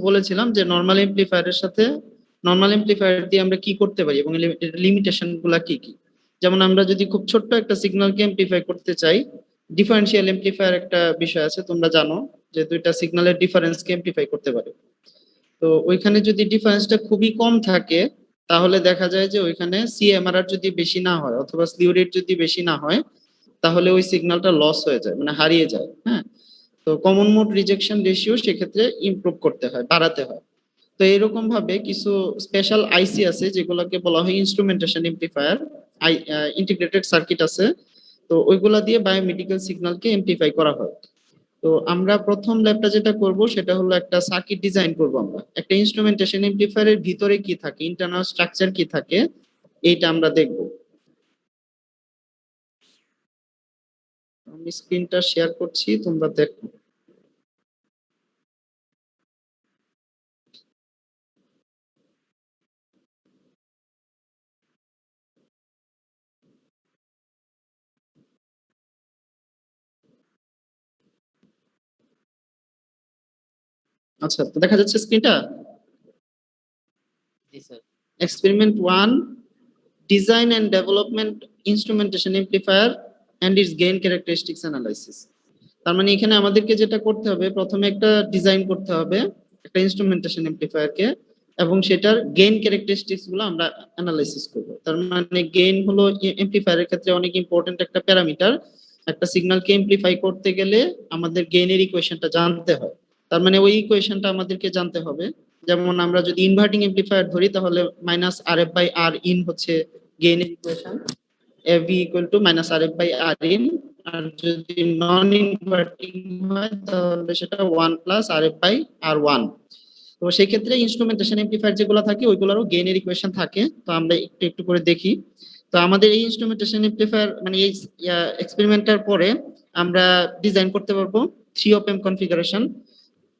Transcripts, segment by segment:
বলেছিলাম যে নরমাল এমপ্লিফায়ারের সাথে নরমাল এমপ্লিফায়ার দিয়ে আমরা কি করতে পারি এবং লিমিটেশন গুলা কি কি। যেমন আমরা যদি খুব ছোট্ট একটা সিগন্যালকে এমপ্লিফাই করতে চাই, ডিফারেন্সিয়াল এমপ্লিফায়ার একটা বিষয় আছে, তোমরা জানো যে দুইটা সিগন্যালের ডিফারেন্সকে এমপ্লিফাই করতে পারে। তো ওইখানে যদি ডিফারেন্সটা খুবই কম থাকে তাহলে দেখা যায় যে ওইখানে সিএমআরআর যদি বেশি না হয় অথবা স্লিউ রেট যদি বেশি না হয় তাহলে ওই সিগন্যালটা লস হয়ে যায়, মানে হারিয়ে যায়। হ্যাঁ, তো কমন মোড রিজেকশন রেশিও সেক্ষেত্রে ইমপ্রুভ করতে হয়, বাড়াতে হয়। তো এরকম ভাবে কিছু স্পেশাল আইসি আছে যেগুলোকে বলা হয় ইনস্ট্রুমেন্টেশন এমপ্লিফায়ার, ইন্টিগ্রেটেড সার্কিট আছে। তো ওইগুলা দিয়ে বায়োমেডিক্যাল সিগন্যালকে এমপ্লিফাই করা হয়। তো আমরা প্রথম ল্যাবটা যেটা করব সেটা হলো একটা সার্কিট ডিজাইন করব। আমরা একটা ইনস্ট্রুমেন্টেশন এমপ্লিফায়ারের ভিতরে কি থাকে, ইন্টারনাল স্ট্রাকচার কি থাকে, এইটা আমরা দেখব। আমি স্ক্রিনটা শেয়ার করছি, তোমরা দেখো। আচ্ছা, তো দেখা যাচ্ছে স্ক্রিনটা? জি sir. Experiment 1, design and development instrumentation amplifier and its gain characteristics analysis. তার মানে এখানে আমাদেরকে যেটা করতে হবে, প্রথমে একটা ডিজাইন করতে হবে একটা ইনস্ট্রুমেন্টেশন এমপ্লিফায়ারকে, এবং সেটার গেইন ক্যারেক্টারিস্টিক্স গুলো আমরা অ্যানালাইসিস করব। তার মানে গেইন হলো এমপ্লিফায়ারের ক্ষেত্রে অনেক ইম্পর্টেন্ট একটা প্যারামিটার। একটা সিগন্যালকে এমপ্লিফাই করতে গেলে আমাদের গেইনের ইকুয়েশনটা জানতে হয়। তার মানে ওই ইকুয়েশনটা আমাদেরকে জানতে হবে। যেমন আমরা যদি ইনভার্টিং এমপ্লিফায়ার ধরি তাহলে minus R F by R in হচ্ছে গেইনের equation, AV equal to minus RF by Rin, আর যদি নন ইনভার্টিং হয় তাহলে সেটা 1 প্লাস RF by R1। তো সেই ক্ষেত্রে ইনস্ট্রুমেন্টেশন এমপ্লিফায়ার যেগুলো থাকে ওইগুলোরও গেইনের ইকুয়েশন থাকে। তো আমরা একটু একটু করে দেখি। তো আমাদের এই ইনস্ট্রুমেন্টেশন এমপ্লিফায়ার মানে এই এক্সপেরিমেন্টের পরে আমরা ডিজাইন করতে পারবো 3 অফ এম কনফিগারেশন।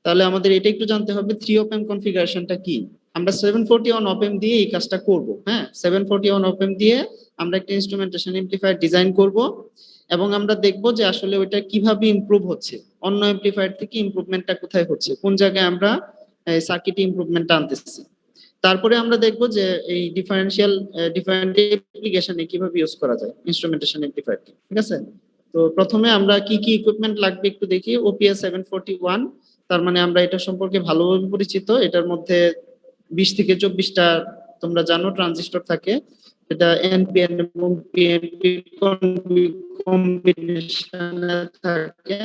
তাহলে আমাদের এটা একটু জানতে হবে 3 অফ এম কনফিগারেশনটা কি। আমরা 741 অফ এম দিয়ে এই কাজটা করব। হ্যাঁ, 741 অফ এম দিয়ে আমরা একটা ইনস্ট্রুমেন্টেশন এমপ্লিফায়ার ডিজাইন করব এবং আমরা দেখব যে আসলে ওইটা কিভাবে ইমপ্রুভ হচ্ছে, অন্য এমপ্লিফায়ার থেকে ইমপ্রুভমেন্টটা কোথায় হচ্ছে, কোন জায়গায় আমরা সার্কিটে ইমপ্রুভমেন্টটা আনতেছি। তারপরে আমরা দেখব যে এই ডিফারেন্সিয়াল ডিফারেন্ট অ্যাপ্লিকেশনে কিভাবে ইউজ করা যায় ইনস্ট্রুমেন্টেশন এমপ্লিফায়ারকে। ঠিক আছে, তো প্রথমে আমরা কি কি ইকুইপমেন্ট লাগবে একটু দেখি। ওপিএস 741, তার মানে আমরা এটা সম্পর্কে ভালোভাবে পরিচিত। এটার মধ্যে 20 থেকে 24টা তোমরা জানো ট্রানজিস্টর থাকে। এটা এনপিএন এবং পিএনপি কম্বিনেশনে থাকে।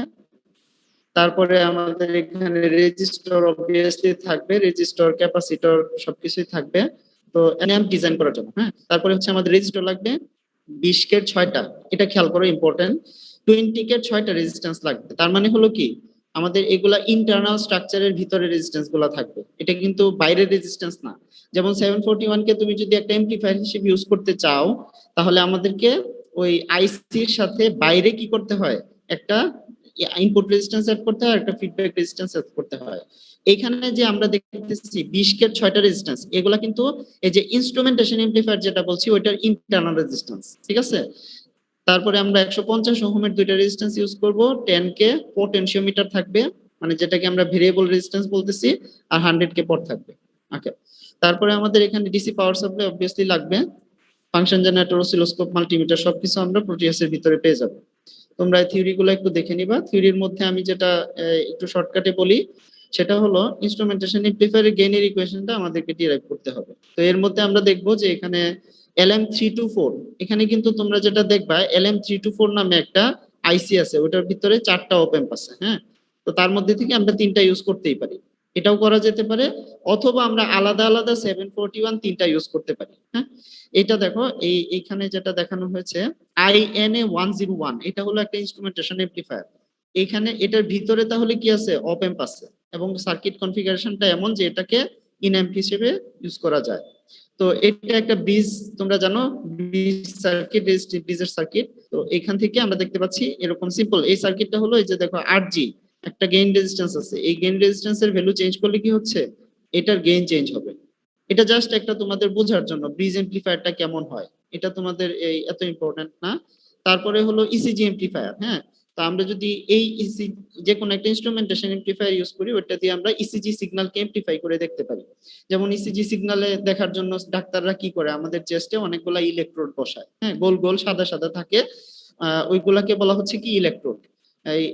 তারপরে আমাদের এখানে রেজিস্টর অবভিয়াসলি থাকবে, রেজিস্টর ক্যাপাসিটর সবকিছুই থাকবে। তো এনএম ডিজাইন করার জন্য। হ্যাঁ, তারপরে হচ্ছে আমাদের রেজিস্টর লাগবে 20 কে 6টা, এটা খেয়াল করো ইম্পর্টেন্ট। 20 কে 6টা রেজিস্ট্যান্স লাগবে। তার মানে হলো কি আমাদের এগুলা ইন্টারনাল স্ট্রাকচারের ভিতরে রেজিস্ট্যান্স গুলা থাকবে, এটা কিন্তু বাইরের রেজিস্ট্যান্স না। যেমন 741 কে তুমি যদি একটা এমপ্লিফায়ার হিসেবে ইউজ করতে চাও তাহলে আমাদেরকে ওই আইসির সাথে বাইরে কি করতে হয়, একটা ইনপুট রেজিস্ট্যান্স এড করতে হয়, একটা ফিডব্যাক রেজিস্ট্যান্স এড করতে হয়। এখানে যে আমরা দেখতেছি 20 কে 6টা রেজিস্ট্যান্স, এগুলা কিন্তু এই যে ইনস্ট্রুমেন্টেশন এমপ্লিফায়ার যেটা বলছি ওইটার ইন্টারনাল রেজিস্ট্যান্স। ঠিক আছে, তারপরে আমরা 150 ওহমের দুইটা রেজিস্ট্যান্স ইউজ করব। 10 কে পোটেনশিওমিটার থাকবে, মানে যেটাকে আমরা ভেরিয়েবল রেজিস্ট্যান্স বলতেছি, আর 100 কে পট থাকবে। ওকে, তারপরে আমাদের এখানে ডিসি পাওয়ার সাপ্লাই অবভিয়াসলি লাগবে। ফাংশন জেনারেটর, অসিলোস্কোপ, মাল্টিমিটার সবকিছু আমরা প্রোটিয়াসের ভিতরে পেয়ে যাব। তোমরা থিওরি গুলো একটু দেখে নিবা। থিওরির মধ্যে আমি যেটা একটু শর্টকাটে বলি সেটা হলো ইনস্ট্রুমেন্টেশন এমপ্লিফায়ারের গেইনের ইকুয়েশনটা আমাদেরকে ডিরাইভ করতে হবে। তো এর মধ্যে আমরা দেখব যে এখানে LM324, এখানে কিন্তু তোমরা যেটা দেখবা LM324 নামে একটা আইসি আছে, ওটার ভিতরে 4টা অপ এম্প আছে। হ্যাঁ, তো তার মধ্যে থেকে আমরা 3টা ইউজ করতেই পারি, এটাও করা যেতে পারে, অথবা আমরা আলাদা আলাদা 741 3টা ইউজ করতে পারি। হ্যাঁ, এটা দেখো এইখানে যেটা দেখানো হয়েছে INA101, এটা হলো একটা ইনস্ট্রুমেন্টেশন এমপ্লিফায়ার। এখানে এটার ভিতরে তাহলে কি আছে, অপ এম্প আছে, এবং সার্কিট কনফিগারেশনটা এমন যে এটাকে ইন অ্যাম্প হিসেবে ইউজ করা যায়। তো এটা একটা ব্রিজ, তোমরা জানো ব্রিজ সার্কিট, ব্রিজের সার্কিট। তো এখান থেকে আমরা দেখতে পাচ্ছি এরকম সিম্পল এই সার্কিটটা হলো, এই যে দেখো 8G একটা গেইন রেজিস্ট্যান্স আছে, এই গেইন রেজিস্ট্যান্সের ভ্যালু চেঞ্জ করলে কি হচ্ছে, এটার গেইন চেঞ্জ হবে। এটা জাস্ট একটা তোমাদের বোঝার জন্য ব্রিজ এমপ্লিফায়ারটা কেমন হয়, এটা তোমাদের এই এত ইম্পর্টেন্ট না। তারপরে হলো ইসিজি এমপ্লিফায়ার। হ্যাঁ, তো আমরা যদি এই যে কোনো একটা ইনস্ট্রুমেন্টেশন এমপ্লিফায়ার ইউজ করি, ওটা দিয়ে আমরা ইসিজি সিগন্যালকে এমপ্লিফাই করে দেখতে পারি। যেমন ইসিজি সিগন্যালে দেখার জন্য ডাক্তাররা কি করে, আমাদের চেস্টে অনেকগুলা ইলেকট্রোড বসায়, হ্যাঁ, গোল গোল সাদা সাদা থাকে, ওইগুলাকে বলা হচ্ছে কি ইলেকট্রোড।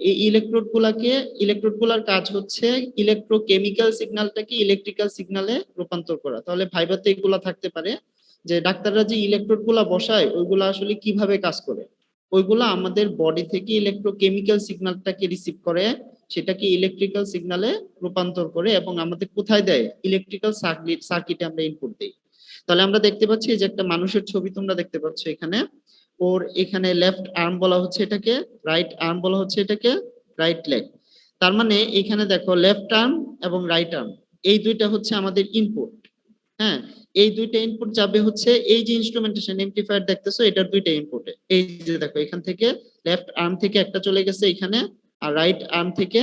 এই ইলেকট্রোড গুলার কাজ হচ্ছে ইলেকট্রোকেমিক্যাল সিগন্যালটাকে ইলেকট্রিক্যাল সিগন্যালে রূপান্তর করা। তাহলে ভাইবাতে এগুলা থাকতে পারে যে ডাক্তাররা যে ইলেকট্রোড গুলা বসায় ওইগুলা আসলে কিভাবে কাজ করে। ওইগুলা আমাদের বডি থেকে ইলেকট্রোকেমিক্যাল সিগন্যালটাকে রিসিভ করে, সেটাকে ইলেকট্রিক্যাল সিগন্যালে রূপান্তর করে এবং আমাদের কোথায় দেয়, ইলেকট্রিক্যাল সার্কিটে আমরা ইনপুট দেই। তাহলে আমরা দেখতে পাচ্ছি যে একটা মানুষের ছবি তোমরা দেখতে পাচ্ছ এখানে, ওর এখানে লেফট আর্ম বলা হচ্ছে এটাকে, রাইট আর্ম বলা হচ্ছে এটাকে, রাইট লেগ। তার মানে এখানে দেখো লেফট আর্ম এবং রাইট আর্ম এই দুইটা হচ্ছে আমাদের ইনপুট। হ্যাঁ, এই দুইটা ইনপুট যাবে হচ্ছে এই যে ইনস্ট্রুমেন্টেশন এমপ্লিফায়ার দেখতেছো, এটার দুইটা ইনপুটে। এই যে দেখো এখান থেকে লেফট আর্ম থেকে একটা চলে গেছে এখানে, আর রাইট আর্ম থেকে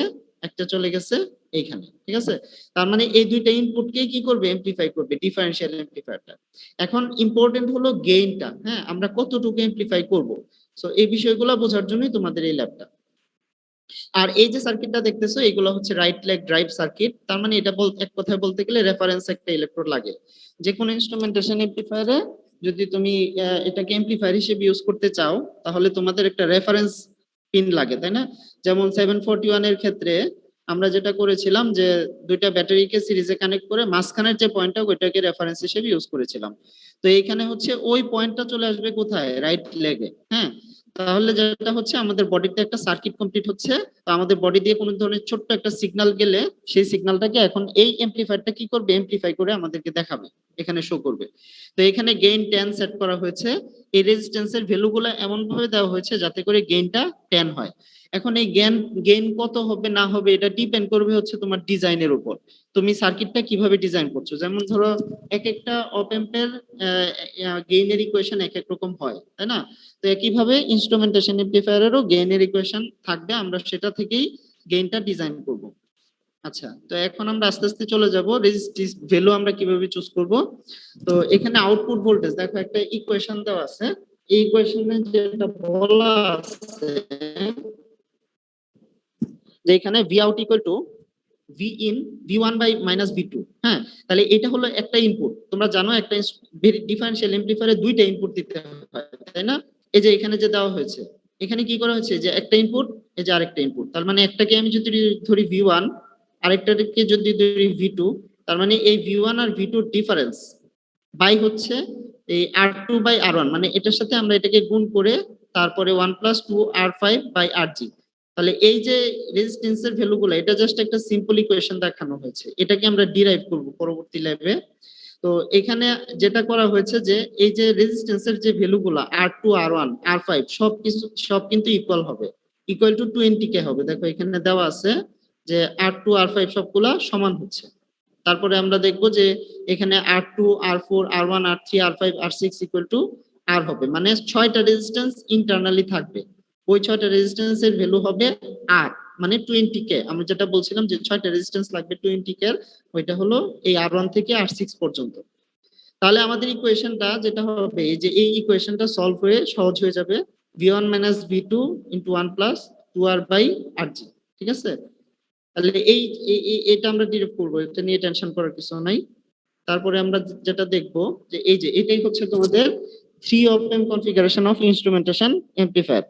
একটা চলে গেছে এইখানে, ঠিক আছে। তার মানে এই দুইটা ইনপুটকে কি করবে, এমপ্লিফাই করবে ডিফারেনশিয়াল এমপ্লিফায়ারটা। এখন ইম্পর্টেন্ট হলো গেইনটা, হ্যাঁ, আমরা কতটুকু এমপ্লিফাই করব। সো এই বিষয়গুলো বোঝার জন্যই তোমাদের এই ল্যাবটা। আর এই যে সার্কিটটা দেখতেছো এগুলো হচ্ছে রাইট লেগ ড্রাইভ সার্কিট। তার মানে এটা এক কথায় বলতে গেলে রেফারেন্স একটা ইলেকট্রোড লাগে। যে কোনো ইনস্ট্রুমেন্টেশন এমপ্লিফায়ারে যদি তুমি এটাকে এমপ্লিফায়ার হিসেবে ইউজ করতে চাও, তাহলে তোমাদের একটা রেফারেন্স পিন লাগে, তাই না? যেমন 741 এর ক্ষেত্রে আমরা যেটা করেছিলাম যে দুইটা ব্যাটারিকে সিরিজে কানেক্ট করে মাঝখানের যে পয়েন্টটা ওইটাকে রেফারেন্স হিসেবে ইউজ করেছিলাম। তো এইখানে হচ্ছে ওই পয়েন্টটা চলে আসবে কোথায়, রাইট লেগে। হ্যাঁ, তাহলে যেটা হচ্ছে আমাদের বডিতে একটা সার্কিট কমপ্লিট হচ্ছে। তো আমাদের বডি দিয়ে কোনো ধরনের ছোট্ট একটা সিগন্যাল গেলে সেই সিগন্যালটাকে এখন এই এমপ্লিফায়ারটা কি করবে, এমপ্লিফাই করে আমাদেরকে দেখাবে, এখানে শো করবে। তো এখানে গেইন 10 সেট করা হয়েছে। এই রেজিস্ট্যান্সের ভ্যালুগুলো এমন ভাবে দেওয়া হয়েছে যাতে করে গেইনটা 10 হয়। এখন এই গেইন কত হবে না হবে এটা ডিপেন্ড করবে হচ্ছে তোমার ডিজাইনের উপর, তুমি সার্কিটটা কিভাবে ডিজাইন করছো। যেমন ধরো এক একটা অপ এম্পের গেইনের ইকুয়েশন এক এক রকম হয়, তাই না? তো একইভাবে ইনস্ট্রুমেন্টেশন এমপ্লিফায়ারেরও গেইনের ইকুয়েশন থাকবে, আমরা সেটা থেকেই গেইনটা ডিজাইন করব। আচ্ছা, তো এখন আমরা আস্তে আস্তে চলে যাব রেজিস্টিভ ভ্যালু আমরা কিভাবে চুজ করব। তো এখানে আউটপুট ভোল্টেজ দেখো একটা ইকুয়েশন দেওয়া আছে। এই ইকুয়েশনে যেটা বলা আছে যে এখানে V out equal to V in V one by minus V two. হ্যাঁ, তাহলে এটা হলো একটা ইনপুট। তোমরা জানো একটা ডিফারেনশিয়াল এমপ্লিফায়ারে দুইটা ইনপুট দিতে হয়, তাই না? এই যে এখানে যে দেওয়া হয়েছে, এখানে কি করা হয়েছে যে একটা ইনপুট, এই যে আরেকটা ইনপুট। তার মানে একটাকে আমি যদি ধরি ভি1, আরেকটাকে যদি ধরি ভি2, তার মানে এই ভি1 আর ভি2 ডিফারেন্স বাই হচ্ছে এই আর2 বাই আর1, মানে এটার সাথে আমরা এটাকে গুণ করে তারপরে 1 প্লাস 2 আর5 বাই আরজি। তাহলে এই যে রেজিস্ট্যান্সের ভ্যালুগুলো, এটা জাস্ট একটা সিম্পল ইকুয়েশন দেখানো হয়েছে, এটাকে আমরা ডিরাইভ করব পরবর্তী ল্যাবে। তো এখানে যেটা করা হয়েছে যে এই যে রেজিস্ট্যান্সের যে ভ্যালুগুলো আর2 আর1 আর5 সব কিন্তু ইকুয়াল হবে, ইকুয়াল টু 20 কে হবে। দেখো এখানে দেওয়া আছে যে আর2 আর5 সবগুলা সমান হচ্ছে। তারপরে আমরা দেখব যে এখানে আর2 আর4 আর1 আর3 আর5 আর6 ইকুয়াল টু আর হবে, মানে 6টা রেজিস্ট্যান্স ইন্টারনালি থাকবে। ওই 6টা রেজিস্ট্যান্সের ভ্যালু হবে আর, মানে 20 কে। আমরা যেটা বলছিলাম যে 6টা রেজিস্ট্যান্স লাগবে 20 কে, ওইটা হলো এই আর1 থেকে আর6 পর্যন্ত। তাহলে আমাদের ইকুয়েশনটা যেটা হবে, এই যে এই ইকুয়েশনটা সলভ হয়ে সহজ হয়ে যাবে v1 minus v2 into 1 plus 2r by rg। ঠিক আছে, তাহলে এটা আমরা ডিরাইভ করব, এটা নিয়ে টেনশন করার কিছু নাই। তারপরে আমরা যেটা দেখব যে এই যে এটাই হচ্ছে তোমাদের 3 অপ এম্প কনফিগারেশন অফ ইনস্ট্রুমেন্টেশন এমপ্লিফায়ার।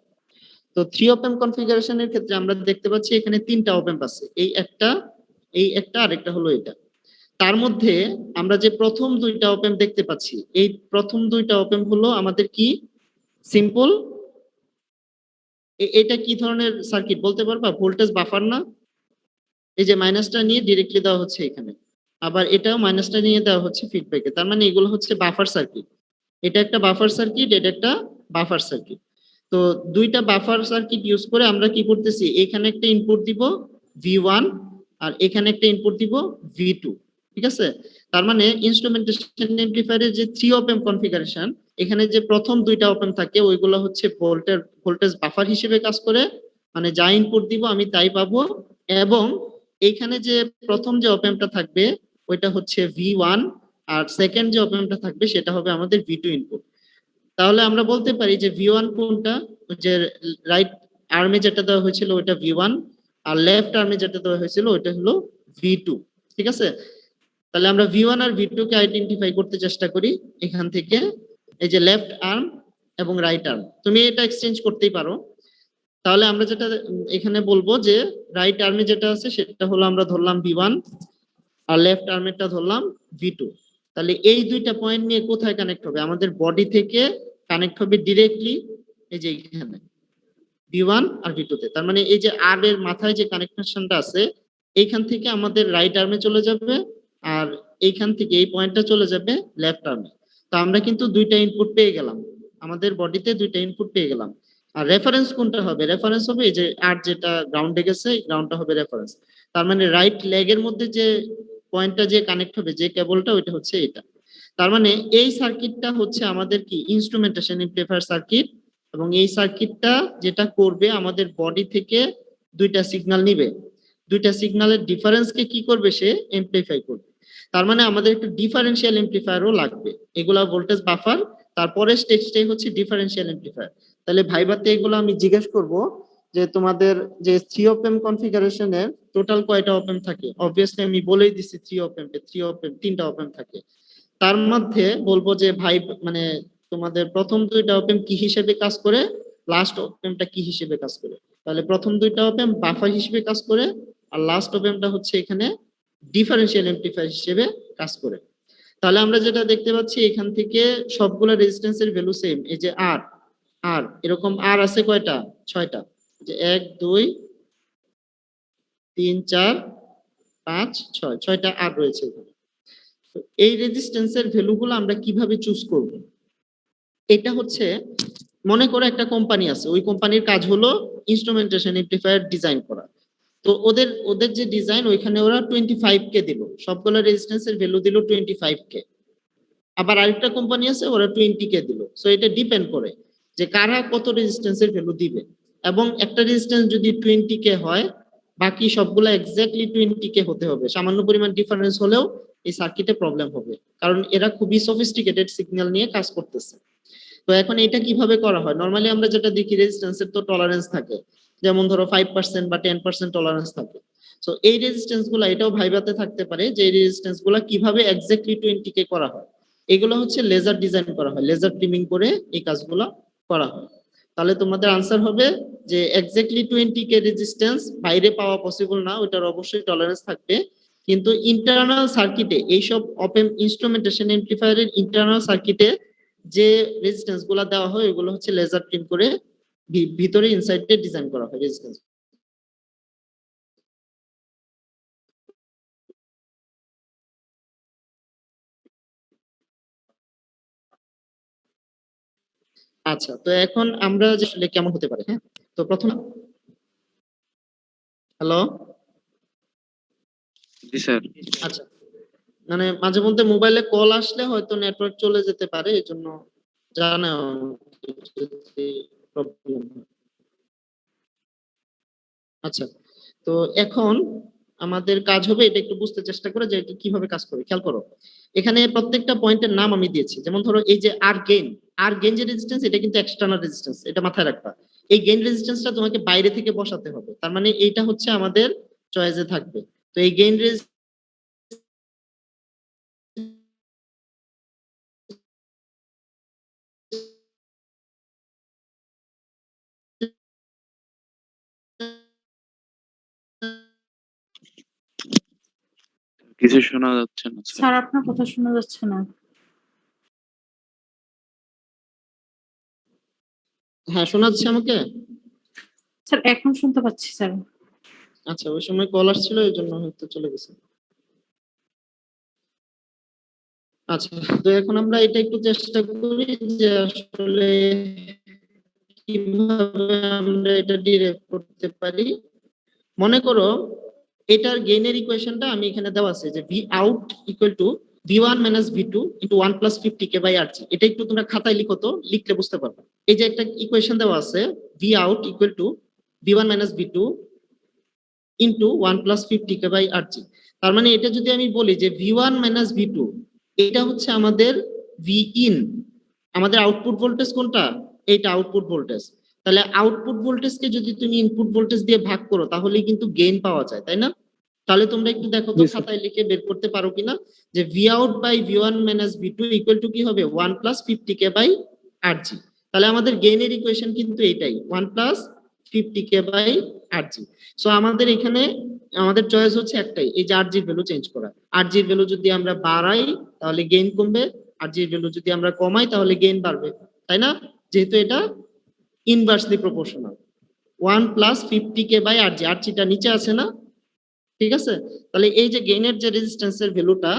তো 3 অপ এম্প কনফিগারেশনের ক্ষেত্রে আমরা দেখতে পাচ্ছি এখানে 3টা অপ এম্প আছে, এই একটা আর একটা হলো এটা। তার মধ্যে আমরা যে প্রথম দুইটা অপ এম্প দেখতে পাচ্ছি, এই প্রথম দুইটা অপ এম্প হলো আমাদের কি সিম্পল। এটা কি ধরনের সার্কিট বলতে পারবা? ভোল্টেজ বাফার না? এই যে মাইনাসটা নিয়ে ডিরেক্টলি দেওয়া হচ্ছে এখানে, আবার এটাও মাইনাসটা নিয়ে দেওয়া হচ্ছে ফিডব্যাকে। তার মানে এগুলো হচ্ছে বাফার সার্কিট। এটা একটা বাফার সার্কিট, এটা একটা বাফার সার্কিট। তো দুইটা বাফার সার্কিট ইউজ করে আমরা কি করতেছি, এখানে একটা ইনপুট দিব ভি1 আর এখানে একটা ইনপুট দিব ভি2। ঠিক আছে, তার মানে ইনস্ট্রুমেন্টেশন এমপ্লিফায়ারের যে 3 অপ এম্প কনফিগারেশন, এখানে যে প্রথম দুইটা অপ এম্প থাকে ওইগুলো হচ্ছে ভোল্টেজ বাফার হিসেবে কাজ করে, মানে যা ইনপুট দিব আমি তাই পাবো। এবং এইখানে যে প্রথম যে অপ এম্পটা থাকবে ওইটা হচ্ছে ভি1, আর সেকেন্ড যে অপ এম্পটা থাকবে সেটা হবে আমাদের ভি2 ইনপুট। তাহলে আমরা বলতে পারি যে ভি1 কোনটা, যে রাইট আর্মে যেটা দেওয়া হয়েছিল ওইটা V1, আর লেফট আর্মে যেটা দেওয়া হয়েছিল ওইটা হলো V2। ঠিক আছে, তাহলে আমরা V1 আর V2 কে আইডেন্টিফাই করতে চেষ্টা করি এখান থেকে। এই যে লেফট আর্ম এবং রাইট আর্ম, তুমি এটা এক্সচেঞ্জ করতেই পারো। তাহলে আমরা যেটা এখানে বলবো যে রাইট আর্মে যেটা আছে সেটা হলো আমরা ধরলাম V1, আর লেফট আর্মেরটা ধরলাম V2। তাহলে এই দুইটা পয়েন্ট নিয়ে কোথায় কানেক্ট হবে? আমাদের বডি থেকে কানেক্ট হবে ডিরেক্টলি এই যে এখানে V1 আর V2 তে। তার মানে এই যে আর এর মাথায় যে কানেকশনটা আছে এইখান থেকে আমাদের রাইট আর্মে চলে যাবে, আর এইখান থেকে এই পয়েন্টটা চলে যাবে লেফট আর্মে। তো আমরা কিন্তু দুইটা ইনপুট পেয়ে গেলাম, আমাদের বডিতে দুইটা ইনপুট পেয়ে গেলাম। আর রেফারেন্স কোনটা হবে? রেফারেন্স হবে এই যে আর যেটা গ্রাউন্ডে গেছে এই গ্রাউন্ডটা হবে রেফারেন্স। তার মানে রাইট লেগের মধ্যে যে পয়েন্টটা যে কানেক্ট হবে যে কেবলটা ওইটা হচ্ছে এটা। তার মানে এই সার্কিটটা হচ্ছে আমাদের কি ইনস্ট্রুমেন্টেশন এমপ্লিফায়ার সার্কিট, এবং এই সার্কিটটা যেটা করবে আমাদের বডি থেকে দুইটা সিগন্যাল নিবে, দুইটা সিগন্যালের ডিফারেন্সকে কি করবে? সে এমপ্লিফাই করবে। তার মানে আমাদের একটা ডিফারেন্সিয়াল এমপ্লিফায়ারও লাগবে। এগুলা ভোল্টেজ বাফার, তারপরে স্টেজটাই হচ্ছে ডিফারেন্সিয়াল এমপ্লিফায়ার। তাহলে ভাইবাতে এগুলো আমি জিজ্ঞেস করব যে তোমাদের যে 3 অপ এম কনফিগারেশনের টোটাল কয়টা অপ এম থাকে? অবভিয়াসলি আমি বলেই দিছি 3 অপ এম, 3 অপ এম, 3টা অপ এম থাকে। তার মধ্যে বলবো যে ভাই মানে তোমাদের প্রথম দুইটা অপেম কি হিসেবে কাজ করে, লাস্ট অপেমটা কি হিসেবে কাজ করে। তাহলে প্রথম দুইটা অপেম বাফার হিসেবে কাজ করে, আর লাস্ট অপেমটা হচ্ছে এখানে ডিফারেন্সিয়াল এমপ্লিফায়ার হিসেবে কাজ করে। তাহলে আমরা যেটা দেখতে পাচ্ছি এখান থেকে সবগুলা রেজিস্ট্যান্সের ভ্যালু সেম। এই যে আর আর এরকম আর আছে কয়টা? 6টা। যে 1 2 3 4 5 6, 6টা আর রয়েছে এখানে। তো এই রেজিস্ট্যান্সের ভ্যালুগুলো আমরা কিভাবে চুজ করব? এটা হচ্ছে মনে করো একটা কোম্পানি আছে, ওই কোম্পানির কাজ হলো ইনস্ট্রুমেন্টেশন এমপ্লিফায়ার ডিজাইন করা। তো ওদের ওদের যে ডিজাইন ওইখানে ওরা 25K দিল, সবগুলো রেজিস্ট্যান্সের ভ্যালু দিল 25K। আবার আরেকটা কোম্পানি আছে ওরা 20K দিল। সো এটা ডিপেন্ড করে যে কারা কত রেজিস্ট্যান্সের ভ্যালু দিবে। এবং একটা রেজিস্ট্যান্স যদি 20K হয় বাকি সবগুলো এক্স্যাক্টলি 20K হতে হবে। সামান্য পরিমাণ ডিফারেন্স হলেও এই সার্কিটে প্রবলেম হবে, কারণ এরা খুবই সফিস্টিকেটেড সিগন্যাল নিয়ে কাজ করতেছে। তো এখন এটা কিভাবে করা হয়? নরমালি আমরা যেটা দেখি রেজিস্ট্যান্সের তো টলারেন্স থাকে, যেমন ধরো 5% বা 10% টলারেন্স থাকে। সো এই রেজিস্ট্যান্স গুলা এটাও ভাইবাতে থাকতে পারে যে এই রেজিস্ট্যান্স গুলা কিভাবে এক্স্যাক্টলি 20K করা হয়। এগুলো হচ্ছে লেজার ডিজাইন করা হয়, লেজার ট্রিমিং করে এই কাজগুলো করা হয়। তাহলে তোমাদের আনসার হবে যে এক্স্যাক্টলি 20K রেজিস্ট্যান্স বাইরে পাওয়া পসিবল না, ওটার অবশ্যই টলারেন্স থাকবে। কিন্তু ইন্টারনাল সার্কিটে এইসব অপেম ইনস্ট্রুমেন্টেশন এমপ্লিফায়ারের ইন্টারনাল সার্কিটে যে রেজিস্ট্যান্স গুলা দেওয়া হয় ওগুলো হচ্ছে লেজার ট্রিম করে ভিতরে ইনসাইডে ডিজাইন করা হয় রেজিস্ট্যান্স। আচ্ছা, তো এখন আমরা যে আসলে কেমন হতে পারে, হ্যাঁ। তো প্রথম হ্যালো, জি স্যার। আচ্ছা, মানে মাঝে মধ্যে মোবাইলে কল আসলে হয়তো নেটওয়ার্ক চলে যেতে পারে, এজন্য জানাও যদি প্রবলেম হয়। আচ্ছা, তো এখন আমাদের কাজ হবে এটা একটু বুঝতে চেষ্টা করে যে এটা কিভাবে কাজ করে। খেয়াল করো, এখানে প্রত্যেকটা পয়েন্টের নাম আমি দিয়েছি। যেমন ধরো এই যে আর গেইন যে রেজিস্ট্যান্স এটা কিন্তু এক্সটার্নাল রেজিস্ট্যান্স, এটা মাথায় রাখবা। এই গেইন রেজিস্ট্যান্সটা তোমাকে বাইরে থেকে বসাতে হবে, তার মানে এইটা হচ্ছে আমাদের চয়েসে থাকবে। তো এই গেইন কিছু শোনা যাচ্ছে না স্যার। স্যার আপনার কথা শোনা যাচ্ছে না। হ্যাঁ, শোনা যাচ্ছে আমাকে? স্যার এখন শুনতে পাচ্ছি স্যার। আচ্ছা, ওই সময় কল আসছিল এই জন্য হয়তো চলে গেছে। আচ্ছা, তো এখন আমরা এটা একটু চেষ্টা করি যে আসলে কিভাবে আমরা এটা ডিরাইভ করতে পারি। মনে করো এটার গেইনের ইকুয়েশনটা আমি এখানে দেওয়া আছে যে V out equal to V1 minus V2 into 1 plus 50K by RG। এটা একটু তোমরা খাতায় লিখো, তো লিখলে বুঝতে পারবে। এই যে একটা ইকুয়েশন দেওয়া আছে V out equal to V1 minus V2 into 1 plus 50K by RG। তার মানে এটা যদি আমি বলি যে V1 মাইনাস V2 এটা হচ্ছে আমাদের V ইন, আমাদের আউটপুট ভোল্টেজ কোনটা? এইটা আউটপুট ভোল্টেজ। তাহলে আউটপুট ভোল্টেজকে যদি তুমি ইনপুট ভোল্টেজ দিয়ে ভাগ করো তাহলেই কিন্তু গেইন পাওয়া যায়, তাই না? তাহলে তোমরা একটু দেখো তো জি, স্যার। খাতায় লিখে বের করতে পারো কিনা যে V out by V one minus V two equal to কি হবে 1 প্লাস 50k বাই RG। তাহলে আমাদের গেইনের ইকুয়েশন কিন্তু এটাই 1 plus 50k by RG। So আমাদের এখানে আমাদের চয়েস হচ্ছে একটাই, এই যে RG এর ভ্যালু চেঞ্জ করা। RG এর ভ্যালু যদি আমরা বাড়াই তাহলে গেইন কমবে, RG এর ভ্যালু যদি আমরা কমাই তাহলে গেইন বাড়বে, তাই না? যেহেতু এটা inversely proportional. 1 plus 50k by RG, RG টা নিচে আছে না? ঠিক আছে, তাহলে এই যে গেইনের যে রেজিস্ট্যান্সের ভ্যালুটা,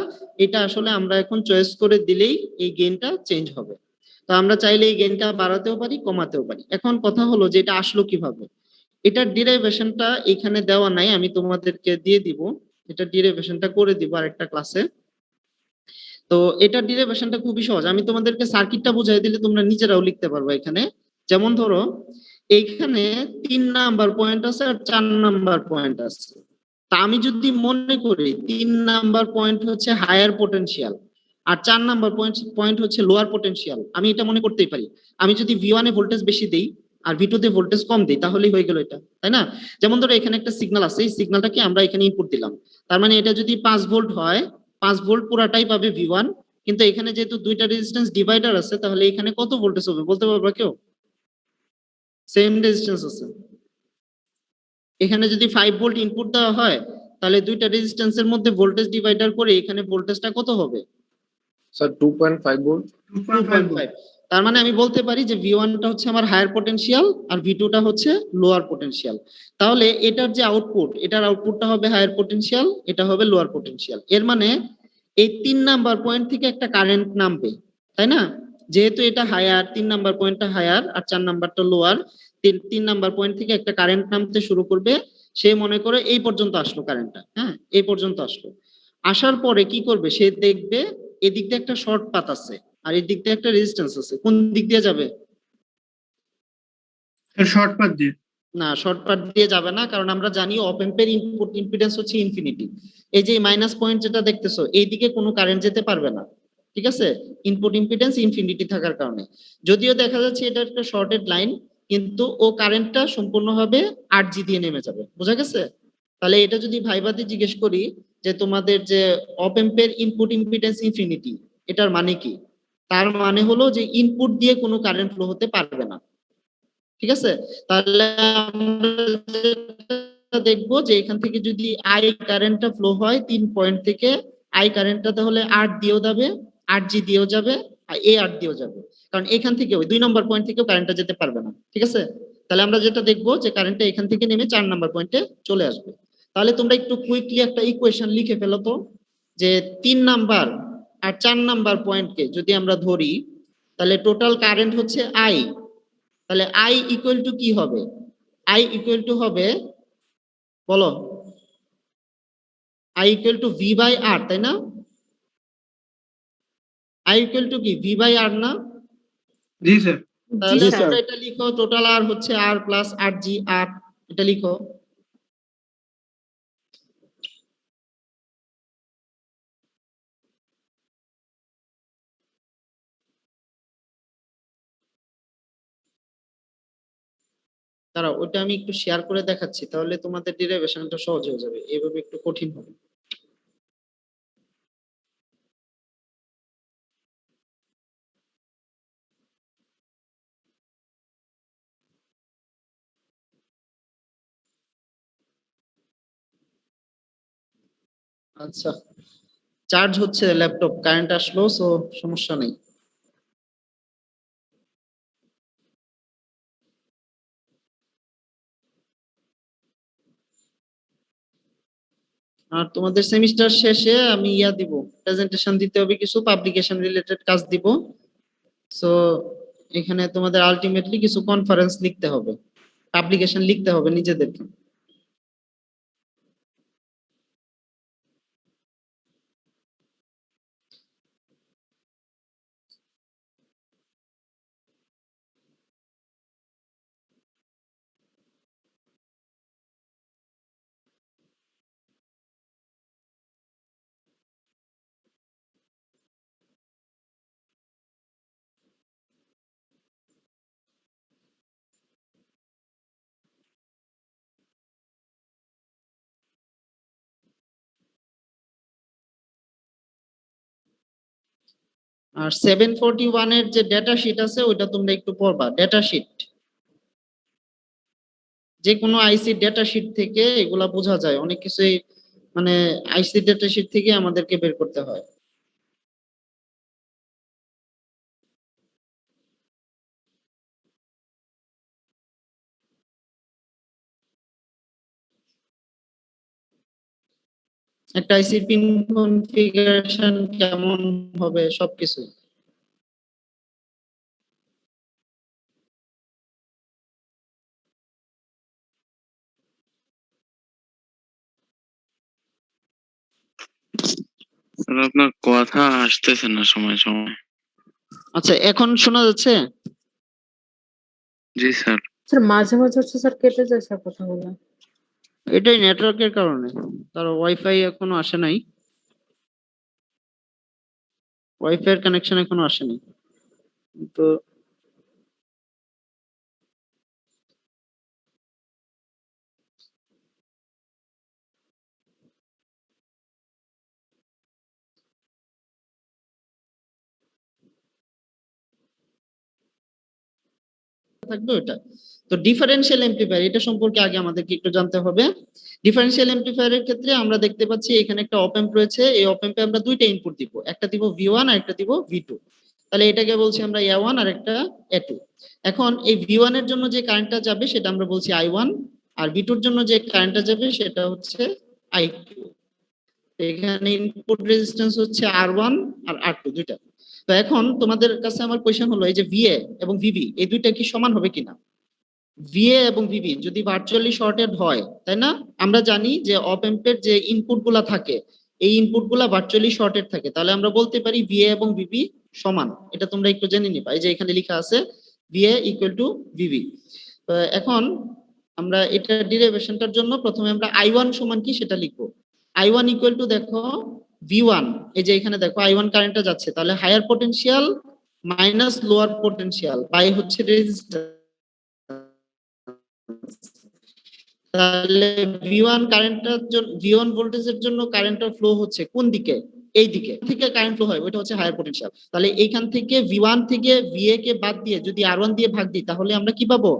এটা আসলে আমরা এখন চয়েস করে দিলেই এই গেইনটা চেঞ্জ হবে। তো আমরা চাইলে এই গেইনটা বাড়াতেও পারি কমাতেও পারি। এখন কথা হলো যে এটা আসলো কিভাবে, এটার ডিরাইভেশনটা এখানে দেওয়া নাই, আমি তোমাদেরকে দিয়ে দিব, এটা ডিরাইভেশনটা করে দিব আরেকটা ক্লাসে। তো এটার ডিরাইভেশনটা খুবই সহজ, আমি তোমাদেরকে সার্কিটটা বুঝাই দিলে তোমরা নিজেরাও লিখতে পারবে এখানে। যেমন ধরো এইখানে 3 নাম্বার পয়েন্ট আছে আর 4 নাম্বার পয়েন্ট আছে। তা আমি যদি মনে করি 3 নাম্বার পয়েন্ট হচ্ছে হায়ার পটেনশিয়াল আর 4 নাম্বার পয়েন্ট হচ্ছে লোয়ার পটেনশিয়াল, আমি এটা মনে করতেই পারি। আমি যদি V1 এ ভোল্টেজ বেশি দেই আর V2 তে ভোল্টেজ কম দেই তাহলেই হয়ে গেল এটা, তাই না? যেমন ধরো এখানে একটা সিগন্যাল আছে, এই সিগন্যালটাকে আমরা এখানে ইনপুট দিলাম, তার মানে এটা যদি 5 ভোল্ট হয় 5 ভোল্ট পুরাটাই পাবে V1, কিন্তু এখানে যেহেতু দুইটা রেজিস্ট্যান্স ডিভাইডার আছে তাহলে এখানে কত ভোল্টেজ হবে বলতে পারবা কেউ? সেম রেজিস্ট্যান্স আছে, এখানে যদি 5 ভোল্ট ইনপুট দেওয়া হয় তাহলে দুইটা রেজিস্ট্যান্সের মধ্যে ভোল্টেজ ডিভাইডার করে এখানে ভোল্টেজটা কত হবে? Sir 2.5 volt. 2.5। তার মানে আমি বলতে পারি যে V1 টা হচ্ছে আমার হায়ার পটেনশিয়াল আর V2 টা হচ্ছে লোয়ার পটেনশিয়াল। তাহলে এটার যে আউটপুট, এটার আউটপুটটা হবে হায়ার পটেনশিয়াল, এটা হবে লোয়ার পটেনশিয়াল। এর মানে এই 3 নাম্বার পয়েন্ট থেকে একটা কারেন্ট নামবে, তাই না? যেহেতু এটা হায়ার, 3 নাম্বার পয়েন্টটা হায়ার আর 4 নাম্বারটা লোয়ার, 3 নাম্বার পয়েন্ট থেকে একটা কারেন্ট নামতে শুরু করবে। সে মনে করে এই পর্যন্ত আসলো কারেন্টটা, হ্যাঁ এই পর্যন্ত আসলো। আসার পরে কি করবে, সে দেখবে এদিক দিয়ে একটা শর্ট পাথ আছে আর এদিক দিয়ে একটা রেজিস্ট্যান্স আছে, কোন দিক দিয়ে যাবে? শর্ট পাথ দিয়ে। না, শর্ট পাথ দিয়ে যাবে না, কারণ আমরা জানি অপ এম্পের ইনপুট ইম্পিডেন্স হচ্ছে ইনফিনিটি। এই যে মাইনাস পয়েন্ট যেটা দেখতেছো এইদিকে কোনো কারেন্ট যেতে পারবে না, ঠিক আছে? ইনপুট ইম্পিডেন্স ইনফিনিটি থাকার কারণে। যদিও দেখা যাচ্ছে এটা একটা শর্টেড লাইন, কিন্তু ও কারেন্টটা সম্পূর্ণভাবে RG দিয়ে নেমে যাবে, বোঝা গেছে? তাহলে এটা যদি ভাইবাতে জিজ্ঞেস করি যে তোমাদের যে অপ এম্পের ইনপুট ইম্পিডেন্স ইনফিনিটি, এটার মানে কি? তার মানে হলো যে ইনপুট দিয়ে কোনো কারেন্ট ফ্লো হতে পারবে না, ঠিক আছে? তাহলে আমরা দেখবো যে এখান থেকে যদি আই কারেন্টটা ফ্লো হয় 3 পয়েন্ট থেকে, আই কারেন্টটা তাহলে R দিয়েও যাবে, RG দিয়েও যাবে আর AR দিয়েও যাবে, কারণ এখান থেকে ওই 2 নম্বর পয়েন্ট থেকেও কারেন্টটা যেতে পারবে না, ঠিক আছে? তাহলে আমরা যেটা দেখবো যে কারেন্টটা এখান থেকে নেমে 4 নাম্বার পয়েন্টে চলে আসবে। তাহলে তোমরা একটু কুইকলি একটা ইকুয়েশন লিখে ফেলো তো, যে 3 নাম্বার আর 4 নাম্বার পয়েন্টকে যদি আমরা ধরি তাহলে টোটাল কারেন্ট হচ্ছে I। তাহলে I ইকুয়াল টু কি হবে? I ইকুয়াল টু হবে, বলো, I equal to V by R, তাই না? I ইকুয়াল টু কি V বাই R না? জি স্যার। তাহলে জি, স্যার। তোমরা এটা লিখো, টোটাল R হচ্ছে R প্লাস RG R, এটা লিখো। দাঁড়াও ওটা আমি একটু শেয়ার করে দেখাচ্ছি, তাহলে তোমাদের ডেরিভেশনটা সহজ হয়ে যাবে, এভাবে একটু কঠিন হবে। আচ্ছা, চার্জ হচ্ছে ল্যাপটপ, কারেন্ট আসলো, সো সমস্যা নেই। আর তোমাদের সেমিস্টার শেষে আমি দিব, প্রেজেন্টেশন দিতে হবে, কিছু পাবলিকেশন রিলেটেড কাজ দিব। সো এখানে তোমাদের আলটিমেটলি কিছু কনফারেন্স লিখতে হবে, পাবলিকেশন লিখতে হবে নিজেদেরকে। আর 741 এর যে ডেটা শিট আছে ওইটা তোমরা একটু পড়বা, ডেটা শিট। যে কোনো আইসি ডেটা শিট থেকে এগুলা বোঝা যায়, অনেক কিছুই মানে আইসি ডেটা শিট থেকে আমাদেরকে বের করতে হয়। একটা আইসি পিন কনফিগারেশন কেমন হবে সবকিছু। স্যার আপনার কথা আসতেছে না সময় সময়। আচ্ছা এখন শোনা যাচ্ছে? জি স্যার। স্যার মাঝে মাঝে হচ্ছে স্যার কেটে যায় স্যার কথাগুলো। এটাই নেটওয়ার্কের কারণে, কারণ ওয়াইফাই এখনো আসে নাই, ওয়াইফাই এর কানেকশন এখনো আসেনি। তো থাকবে ওটা। তো ডিফারেনশিয়াল এমপ্লিফায়ার এটা সম্পর্কে আগে আমাদেরকে একটু জানতে হবে। ডিফারেনশিয়াল এমপ্লিফায়ারের ক্ষেত্রে আমরা দেখতে পাচ্ছি এখানে একটা অপ অ্যাম্প রয়েছে, এই অপ অ্যাম্পে আমরা দুইটা ইনপুট দিব, একটা দিব V1 আর একটা দিব V2। তাহলে এটাকে বলছি আমরা A1 আর একটা A2। এখন এই V1 এর জন্য যে কারেন্টটা যাবে সেটা আমরা বলছি I1, আর V2 এর জন্য যে কারেন্টটা যাবে সেটা হচ্ছে I2। এখানে ইনপুট রেজিস্ট্যান্স হচ্ছে R1 আর R2 দুইটা। তো এখন তোমাদের কাছে আমার কোশ্চেন হলো এই যে VA এবং VB এই দুইটা কি সমান হবে কিনা। VA এবং VB যদি ভার্চুয়ালি শর্টেড হয়, তাই না? আমরা জানি যে অপ অ্যাম্পের যে ইনপুট গুলা থাকে এই ইনপুট গুলা ভার্চুয়ালি শর্টেড থাকে, তাহলে আমরা বলতে পারি VA এবং VB সমান। এটা তোমরা একটু জেনে নিবা, এই যে এখানে লেখা আছে VA ইকুয়াল টু VB। এখন আমরা এটা ডেরিভেশনটার জন্য প্রথমে আমরা I1 সমান কি সেটা লিখবো। I1 ইকুয়াল টু দেখো V1, এই যে এখানে দেখো I1 কারেন্টটা যাচ্ছে, তাহলে higher potential minus lower potential by হচ্ছে রেজিস্ট্যান্স। তাহলে V1 কারেন্টটার জন্য V1 ভোল্টেজের জন্য কারেন্টটা ফ্লো হচ্ছে কোন দিকে, এই দিকে থেকে কারেন্ট ফ্লো হয় ওইটা হচ্ছে হায়ার পটেনশিয়াল। তাহলে এইখান থেকে V1 থেকে VA কে বাদ দিয়ে যদি R1 দিয়ে ভাগ দিই তাহলে আমরা কি পাবো,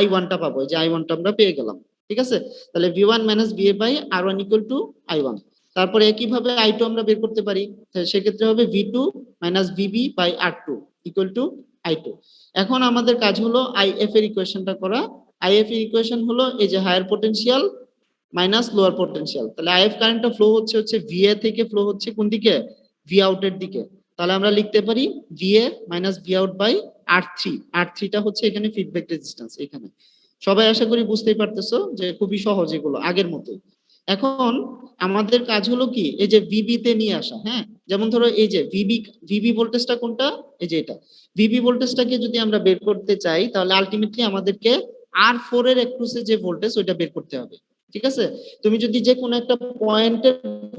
I1 টা পাবো। এই যে I1 টা আমরা পেয়ে গেলাম, ঠিক আছে। তাহলে V1 minus VA by R1 equal to I1। তারপরে একইভাবে I2 আমরা বের করতে পারি, সেক্ষেত্রে হবে V2 minus VB by R2 equal to I2। এখন আমাদের কাজ হলো IF এর ইকুয়েশনটা করা। IF এর ইকুয়েশন হলো এই যে higher potential minus lower potential. তাহলে IF কারেন্টটা ফ্লো হচ্ছে VA থেকে ফ্লো হচ্ছে কোন দিকে, V আউট এর দিকে। তাহলে আমরা লিখতে পারি VA minus V out by R3। R3 টা হচ্ছে এখানে ফিডব্যাক রেজিস্ট্যান্স। এখানে সবাই আশা করি বুঝতেই পারতেছো যে খুবই সহজ এগুলো আগের মতোই। এখন আমাদের কাজ হলো কি এই যে VB তে নিয়ে আসা। হ্যাঁ, যেমন ধরো এই যে VB ভোল্টেজটা কোনটা, এই যে এটা VB ভোল্টেজটাকে যদি আমরা বের করতে চাই তাহলে আলটিমেটলি আমাদেরকে R4 এর অ্যাক্রসে যে ভোল্টেজ ওইটা বের করতে হবে, ঠিক আছে। তুমি যদি যে কোনো একটা পয়েন্টে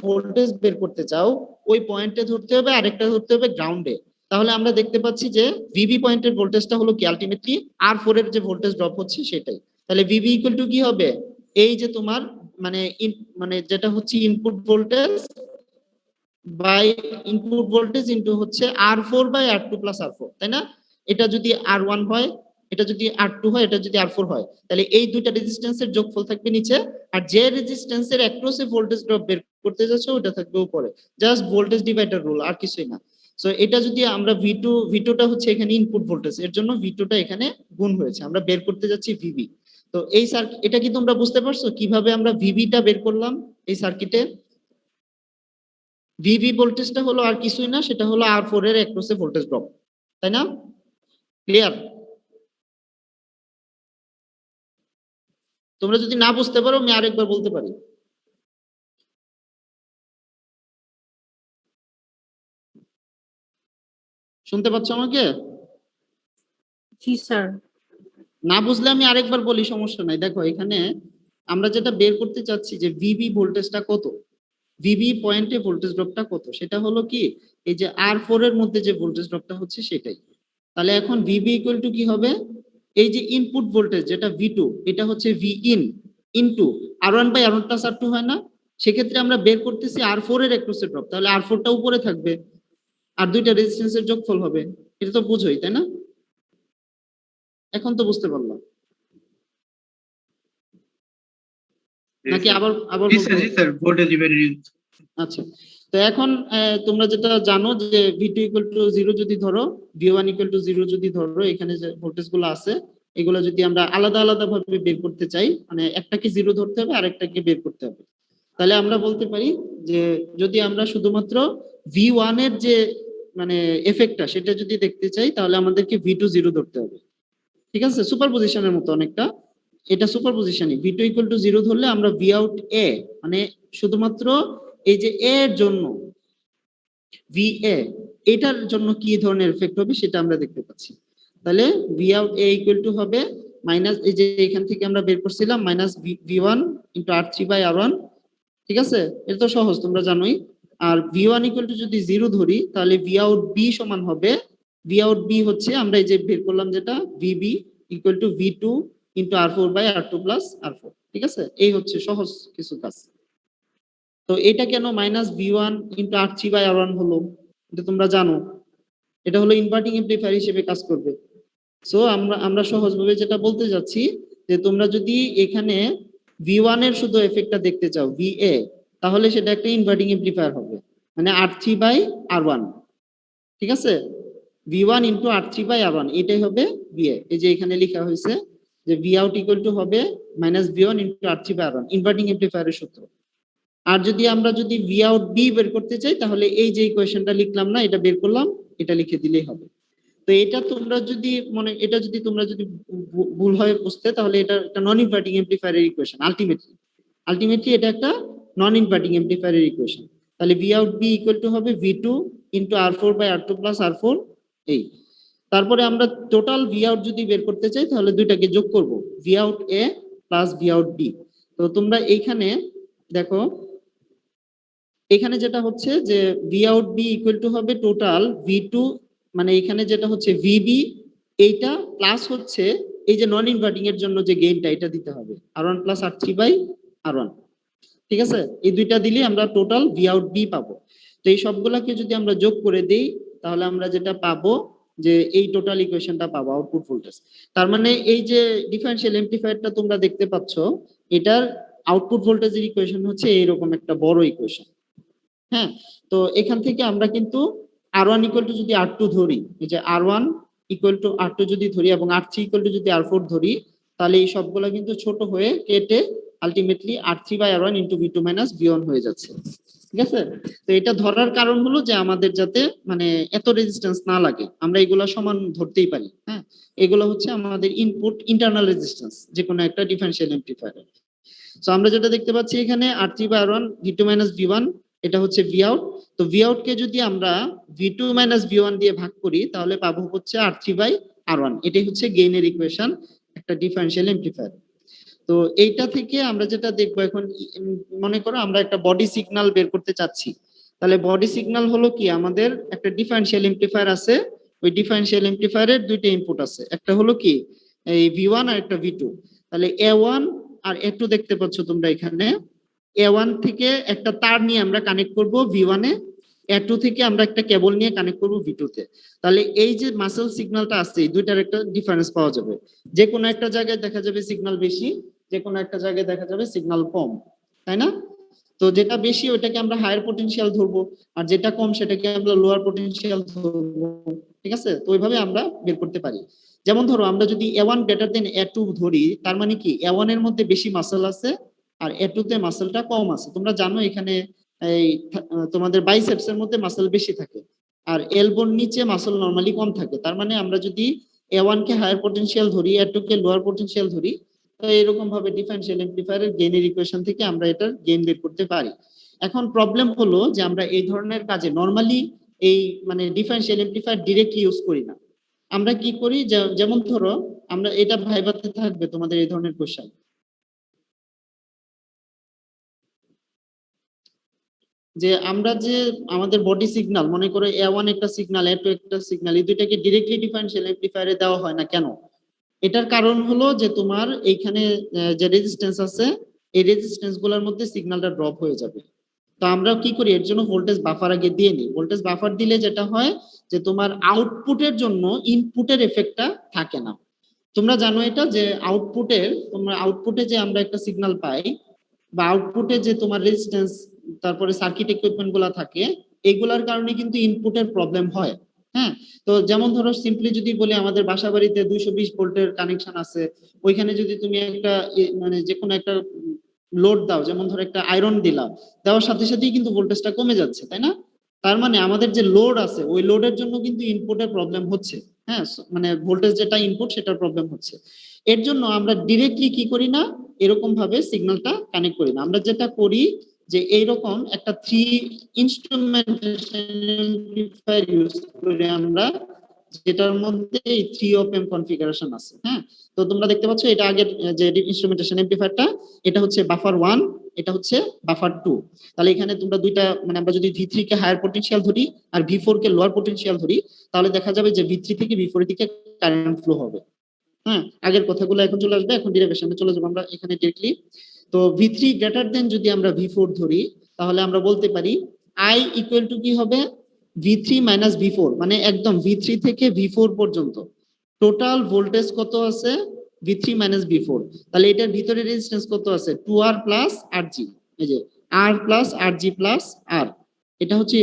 ভোল্টেজ বের করতে চাও ওই পয়েন্টে ধরতে হবে, আরেকটা ধরতে হবে গ্রাউন্ডে। তাহলে আমরা দেখতে পাচ্ছি যে VB পয়েন্টের ভোল্টেজটা হলো কি আলটিমেটলি R4 এর যে ভোল্টেজ ড্রপ হচ্ছে সেটাই। তাহলে VB ইকুয়াল টু কি হবে, এই যে তোমার মানে যেটা হচ্ছে input voltage by input voltage into হচ্ছে R4 by R2 plus R4, তাই না? এটা যদি R1 হয়, এটা যদি R2 হয়, এটা যদি R4 হয়, তাহলে এই দুইটা রেজিস্ট্যান্সের যোগফল থাকবে নিচে, আর যে রেজিস্ট্যান্সের অ্যাক্রসে ভোল্টেজ ড্রপ বের করতে যাচ্ছ ওটা থাকবে উপরে। জাস্ট ভোল্টেজ ডিভাইডার রুল, আর কিছুই না। সো এটা যদি আমরা V2 টা হচ্ছে এখানে ইনপুট ভোল্টেজ, এর জন্য V2 টা এখানে গুণ হয়েছে, আমরা বের করতে যাচ্ছি VB। তো এই এটা কি তোমরা বুঝতে পারছো কিভাবে আমরা VB টা বের করলাম এই সার্কিটে? ভিভি ভোল্টেজটা হলো আর কিছুই না, সেটা হলো R4 এর অ্যাক্রসে ভোল্টেজ ড্রপ, তাই না? ক্লিয়ার? তোমরা যদি না বুঝতে পারো আমি আরেকবার বলতে পারি। শুনতে পাচ্ছ আমাকে? জি স্যার। না বুঝলে আমি আরেকবার বলি, সমস্যা নাই। দেখো এখানে আমরা যেটা বের করতে চাচ্ছি যে ভিভি ভোল্টেজটা কত, ভিভি পয়েন্টে ভোল্টেজ ড্রপটা কত, সেটা হলো কি এই যে R4 এর মধ্যে যে ভোল্টেজ ড্রপটা হচ্ছে সেটাই। তাহলে এখন ভিভি ইকুয়াল টু কি হবে, এই যে ইনপুট ভোল্টেজ যেটা V2 এটা হচ্ছে V in into R1 by R1 plus R2 হয় না? সেক্ষেত্রে আমরা বের করতেছি R4 এর অ্যাক্রসে ড্রপ, তাহলে R4 টা উপরে থাকবে। আর দুইটা রেজিস্ট্যান্সের যোগফল হবে, এটা তো বুঝোই তাই না? এখন তো বুঝতে পারলাম নাকি আবার আবার जी বলতে सर जी হবে? सर voltage variance আচ্ছা, তো এখন তোমরা যেটা জানো যে V2 ইকুয়াল টু 0 যদি ধরো, V1 ইকুয়াল টু 0 যদি ধরো, এখানে যে ভোল্টেজ গুলো আছে এগুলো যদি আমরা আলাদা আলাদা ভাবে বের করতে চাই, মানে একটাকে 0 ধরতে হবে আর একটাকে বের করতে হবে, তাহলে আমরা বলতে পারি যে যদি আমরা শুধুমাত্র V1 এর যে মানে এফেক্টটা সেটা যদি দেখতে চাই তাহলে আমাদেরকে V2 0 ধরতে হবে। ঠিক আছে, সুপারপজিশনের মতো অনেকটা, এটা সুপারপজিশনই। V2 ইকুয়াল টু 0 ধরলে আমরা V out A মানে শুধুমাত্র এই যে A এর জন্য VA এটার জন্য কি ধরনের এফেক্ট হবে সেটা আমরা দেখতে পাচ্ছি। তাহলে V out A equal to হবে মাইনাস, এই যে এখান থেকে আমরা বের করছিলাম minus V1 into R3 by R1। ঠিক আছে, এটা তো সহজ, তোমরা জানোই। আর V1 ইকুয়াল টু যদি 0 ধরি তাহলে V out B সমান হবে, V out B হচ্ছে আমরা এই যে বের করলাম যেটা VB equal to V2 into R4 by R2 plus R4। ঠিক আছে, এই হচ্ছে সহজ কিছু কাজ। তো এটা কেন minus V1 into R3 by R1 হলো, এটা তোমরা জানো, এটা হলো ইনভার্টিং এমপ্লিফায়ার হিসেবে কাজ করবে। সো আমরা সহজভাবে যেটা বলতে যাচ্ছি যে তোমরা যদি এখানে V1 এর শুধু এফেক্টটা দেখতে চাও VA, তাহলে সেটা একটা ইনভার্টিং এমপ্লিফায়ার হবে, মানে R3 বাই R1। ঠিক আছে, V1 into R3 by R1 এটাই হবে VA। এই যে এখানে লেখা হয়েছে যে V out ইকুয়াল টু হবে minus V1 into R3 by R1, inverting এমপ্লিফায়ারের সূত্র। আর যদি আমরা যদি V out B বের করতে চাই তাহলে এই যে ইকুয়েশনটা লিখলাম না, এটা বের করলাম, এটা লিখে দিলেই হবে। তো এটা তোমরা যদি এটা যদি তোমরা যদি ভুল হয় বুঝতে, তাহলে এটা একটা নন ইনভার্টিং এমপ্লিফায়ারের ইকুয়েশন। আলটিমেটলি এটা একটা নন ইনভার্টিং এমপ্লিফায়ারের ইকুয়েশন। তাহলে V out B equal to হবে V2 into R4 by R2 plus R4 এই। তারপরে আমরা টোটাল V out যদি বের করতে চাই তাহলে দুইটাকে যোগ করব, V out A plus V out B। তো তোমরা এইখানে দেখো, এখানে যেটা হচ্ছে যে V out B equal to হবে টোটাল V2, মানে এখানে যেটা হচ্ছে VB এইটা প্লাস হচ্ছে এই যে নন ইনভার্টিং এর জন্য যে গেইনটা এটা দিতে হবে R1 plus R3 by R1। ঠিক আছে, এই দুইটা দিলে আমরা টোটাল V out B পাবো। তো এই সবগুলাকে যদি আমরা যোগ করে দেই তাহলে আমরা যেটা পাবো যে এই টোটাল ইকুয়েশনটা পাবো, আউটপুট ভোল্টেজ। তার মানে এই যে ডিফারেনশিয়াল এমপ্লিফায়ারটা তোমরা দেখতে পাচ্ছ, এটার আউটপুট ভোল্টেজের ইকুয়েশন হচ্ছে এইরকম একটা বড় ইকুয়েশন। হ্যাঁ, তো এখান থেকে আমরা কিন্তু R1 ইকুয়াল টু যদি R2 ধরি, এই যে R1 ইকুয়াল টু R2 যদি ধরি এবং R3 ইকুয়াল টু যদি R4 ধরি, তাহলে এই সবগুলা কিন্তু ছোট হয়ে কেটে ultimately R3 by R1 into V2 minus V1 হয়ে যাচ্ছে। ঠিক আছে, তো এটা ধরার কারণ হলো যে আমাদের যাতে মানে এত রেজিস্ট্যান্স না লাগে, আমরা এগুলা সমান ধরতেই পারি। হ্যাঁ, এগুলো হচ্ছে আমাদের ইনপুট ইন্টারনাল রেজিস্ট্যান্স যে কোনো একটা ডিফারেনশিয়াল এমপ্লিফায়ারের। সো আমরা যেটা দেখতে পাচ্ছি এখানে R3 by R1 V2 minus V1, এটা হচ্ছে V out। তো V out কে যদি আমরা V2 মাইনাস V1 দিয়ে ভাগ করি তাহলে পাবো হচ্ছে R3 বাই R1। এটাই হচ্ছে গেইনের ইকুয়েশন একটা ডিফারেনশিয়াল এমপ্লিফায়ার। তো এইটা থেকে আমরা যেটা দেখবো এখন, মনে করো আমরা একটা বডি সিগন্যাল বের করতে চাচ্ছি, তাহলে বডি সিগন্যাল হলো কি, আমাদের একটা ডিফারেনশিয়াল এমপ্লিফায়ার আছে, ওই ডিফারেনশিয়াল এমপ্লিফায়ারের দুইটা ইনপুট আছে, একটা হলো কি এই V1 আর একটা V2। তাহলে A1 আর A2 দেখতে পাচ্ছ তোমরা এখানে। A1 থেকে একটা তার নিয়ে আমরা কানেক্ট করব V1 এ, A2 থেকে আমরা একটা কেবল নিয়ে কানেক্ট করব V2 তে। তাহলে এই যে মাসেল সিগন্যালটা আছে এই দুইটার একটা ডিফারেন্স পাওয়া যাবে, যে কোনো একটা জায়গায় দেখা যাবে সিগন্যাল বেশি, যে কোনো একটা জায়গায় দেখা যাবে সিগন্যাল কম, তাই না? তো যেটা বেশি ওটাকে আমরা হায়ার পটেনশিয়াল ধরবো, আর যেটা কম সেটাকে আমরা লোয়ার পটেনশিয়াল ধরবো। ঠিক আছে, তো ওইভাবে আমরা বের করতে পারি। যেমন ধরো আমরা যদি A1 গ্রেটার দেন A2 ধরি, তার মানে কি A1 এর মধ্যে বেশি মাসেল আছে আর A2 তে মাসেলটা কম আছে। তোমরা জানো এখানে এই তোমাদের বাইসেপস এর মধ্যে মাসেল বেশি থাকে আর এলবোর নিচে মাসেল নরমালি কম থাকে। তার মানে আমরা যদি A1 কে হায়ার পটেনশিয়াল ধরি, A2 কে লোয়ার পটেনশিয়াল ধরি, তো এরকম ভাবে ডিফারেনশিয়াল এমপ্লিফায়ারের গেইনের ইকুয়েশন থেকে আমরা এটার গেইন বের করতে পারি। এখন প্রবলেম হলো যে আমরা এই ধরনের কাজে নরমালি এই মানে ডিফারেনশিয়াল এমপ্লিফায়ার ডিরেক্টলি ইউজ করি না। আমরা কি করি, যেমন ধরো আমরা এটা ভাইবাতে থাকবে তোমাদের এই ধরনের কোশ্চেন, যে আমরা যে আমাদের বডি সিগন্যাল মনে করো A1 একটা সিগন্যাল, A2 একটা সিগন্যাল, এই দুইটাকে ডিরেক্টলি ডিফারেনশিয়াল এমপ্লিফায়ারে দেওয়া হয় না কেন? এটার কারণ হলো যে তোমার এইখানে যে রেজিস্ট্যান্স আছে এই রেজিস্ট্যান্স গুলোর মধ্যে সিগন্যালটা ড্রপ হয়ে যাবে। তো আমরা কি করি, এর জন্য ভোল্টেজ বাফার আগে দিয়ে নিই। ভোল্টেজ বাফার দিলে যেটা হয় যে তোমার আউটপুটের জন্য ইনপুটের এফেক্টটা থাকে না। তোমরা জানো এটা যে আউটপুটে যে আমরা একটা সিগন্যাল পাই বা আউটপুটে যে তোমার রেজিস্ট্যান্স তারপরে সার্কিট ইকুইপমেন্ট গুলা থাকে, এগুলার কারণে কিন্তু ইনপুটের প্রবলেম হয়। হ্যাঁ, তো যেমন ধরো সিম্পলি যদি বলি, আমাদের বাসা বাড়িতে 220 ভোল্টের কানেকশন আছে, ওইখানে যদি তুমি একটা মানে যে কোনো একটা লোড দাও, যেমন ধরো একটা আয়রন দিলা, দেওয়ার সাথে সাথেই কিন্তু ভোল্টেজটা কমে যাচ্ছে, তাই না? তার মানে আমাদের যে লোড আছে, ওই লোডের জন্য কিন্তু ইনপুটের প্রবলেম হচ্ছে। হ্যাঁ, মানে ভোল্টেজ যেটা ইনপুট সেটার প্রবলেম হচ্ছে। এর জন্য আমরা ডিরেক্টলি কি করি না, এরকম ভাবে সিগন্যালটা কানেক্ট করি না। আমরা যেটা করি যে এইরকম একটা 3 ইনস্ট্রুমেন্টেশন অ্যামপ্লিফায়ার ইউজ করে আমরা, যেটার মধ্যে এই 3 অফ এম কনফিগারেশন আছে। হ্যাঁ, তো তোমরা দেখতে পাচ্ছ এটা আগের যে ইনস্ট্রুমেন্টেশন অ্যামপ্লিফায়ারটা, এটা হচ্ছে বাফার 1, এটা হচ্ছে বাফার 2। তাহলে এখানে তোমরা দুইটা, মানে আমরা যদি V3 কে হায়ার পটেনশিয়াল ধরি আর V4 কে লোয়ার পটেনশিয়াল ধরি, তাহলে দেখা যাবে যে V3 থেকে V4 এর দিকে কারেন্ট ফ্লো হবে। হ্যাঁ, আগের কথাগুলো এখন চলে আসবে, এখন ডেরিভেশনে চলে যাবো আমরা এখানে ডিরেক্টলি। তো V3 গ্রেটার দেন যদি আমরা V4 ধরি, তাহলে আমরা বলতে পারি I ইকুয়াল টু কি হবে, V3 মাইনাস V4, মানে একদম V3 থেকে V4 পর্যন্ত টোটাল ভোল্টেজ কত আছে, V3 মাইনাস V4। তাহলে এটার ভিতরে রেজিস্ট্যান্স কত আছে, 2R প্লাস RG। এই যে R plus RG plus R, এটা হচ্ছে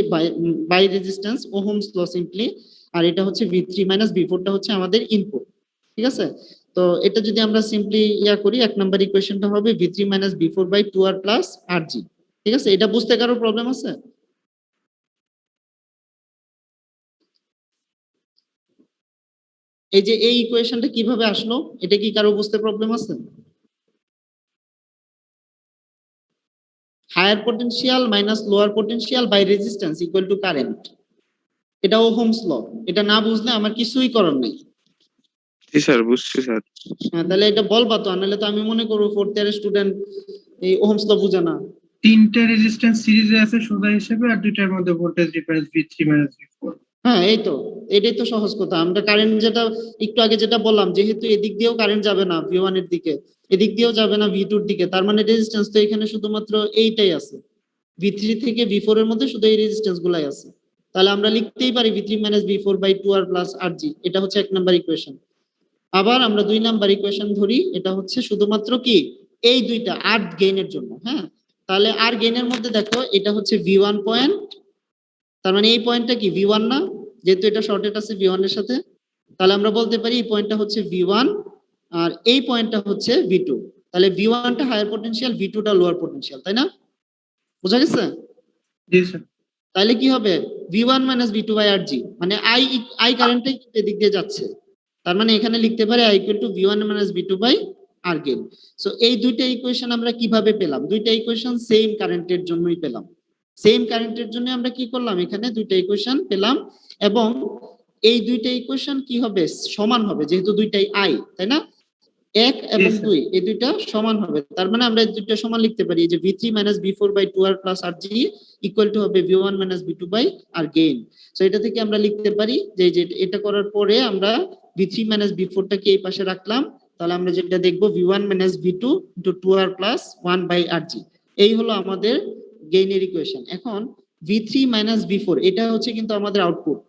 by resistance, ohm's law simply. আর এটা হচ্ছে V3 মাইনাস V4 টা হচ্ছে আমাদের ইনপুট। ঠিক আছে, তো এটা যদি আমরা সিম্পলি করি, 1 নাম্বার ইকুয়েশনটা হবে V3 minus V4 by 2R plus RG। ঠিক আছে, এটা বুঝতে কারো প্রবলেম আছে? এই যে এই ইকুয়েশনটা কিভাবে আসলো, এটা কি কারো বুঝতে প্রবলেম আছে? Higher potential minus lower potential by resistance equal to current, এটা ওহমস ল। এটা না বুঝলে আমার কিছুই করার নেই। জি স্যার, বুঝছি স্যার। হ্যাঁ, তাহলে এটা বলবা তো, নাহলে তো আমি মনে করবো 4th ইয়ারের স্টুডেন্ট এই ওহমস ল বুঝে না। 3টে রেজিস্ট্যান্স সিরিজে আছে সোজা হিসেবে, আর দুইটার মধ্যে voltage difference V3 minus V4। হ্যাঁ, এই তো, এটাই তো সহজ কথা। আমরা কারেন্ট যেটা একটু আগে যেটা বললাম, যেহেতু এদিক দিয়েও কারেন্ট যাবে না V1 এর দিকে, এদিক দিয়েও যাবে না V2 এর দিকে, তার মানে রেজিস্ট্যান্স তো এখানে শুধুমাত্র এইটাই আছে। V3 থেকে V4 এর মধ্যে শুধু এই রেজিস্ট্যান্স গুলাই আছে। তাহলে আমরা লিখতেই পারি V3 minus V4 by 2R plus RG। এটা হচ্ছে 1 নাম্বার ইকুয়েশন। আবার আমরা 2 নাম্বার ইকুয়েশন ধরি, এটা হচ্ছে শুধুমাত্র কি এই দুইটা আর গেইনের জন্য। হ্যাঁ, তাহলে আর গেইনের মধ্যে দেখো এটা হচ্ছে V1 পয়েন্ট, তার মানে এই পয়েন্টটা কি V1 না, যেহেতু এটা শর্টেড আছে V1 এর সাথে। তাহলে আমরা বলতে পারি এই পয়েন্টটা হচ্ছে V1 আর এই পয়েন্টটা হচ্ছে V2। তাহলে V1 টা হায়ার পটেনশিয়াল, V2 টা লোয়ার পটেনশিয়াল, তাই না? বোঝা গেছে? জি স্যার। তাহলে কি হবে, V1 minus V2 by RG, মানে I কারেন্টটাই এদিক দিয়ে যাচ্ছে। তার মানে এখানে লিখতে পারি I equal to V1 minus V2 by R gain. So এই দুইটা ইকুয়েশন আমরা কিভাবে পেলাম? দুইটা ইকুয়েশন সেম কারেন্টের জন্যই পেলাম। সেম কারেন্টের জন্য আমরা কি করলাম, এখানে দুইটা ইকুয়েশন পেলাম, এবং এই দুইটা ইকুয়েশন কি হবে, সমান হবে, যেহেতু দুইটাই I, তাই না? 1 এবং 2 এই দুইটা সমান হবে। তার মানে আমরা এই দুইটা সমান লিখতে পারি যে V3 minus V4 by 2R plus RG equal to হবে V1 minus V2 by R gain. So এটা থেকে আমরা লিখতে পারি যে এটা করার পরে আমরা V3 মাইনাস V4 টাকে এই পাশে রাখলাম, তাহলে আমরা যেটা দেখব V1 minus V2 into 2R plus 1 by RG। এই হলো আমাদের গেইনের ইকুয়েশন। এখন V3 মাইনাস V4 এটা হচ্ছে কিন্তু আমাদের আউটপুট,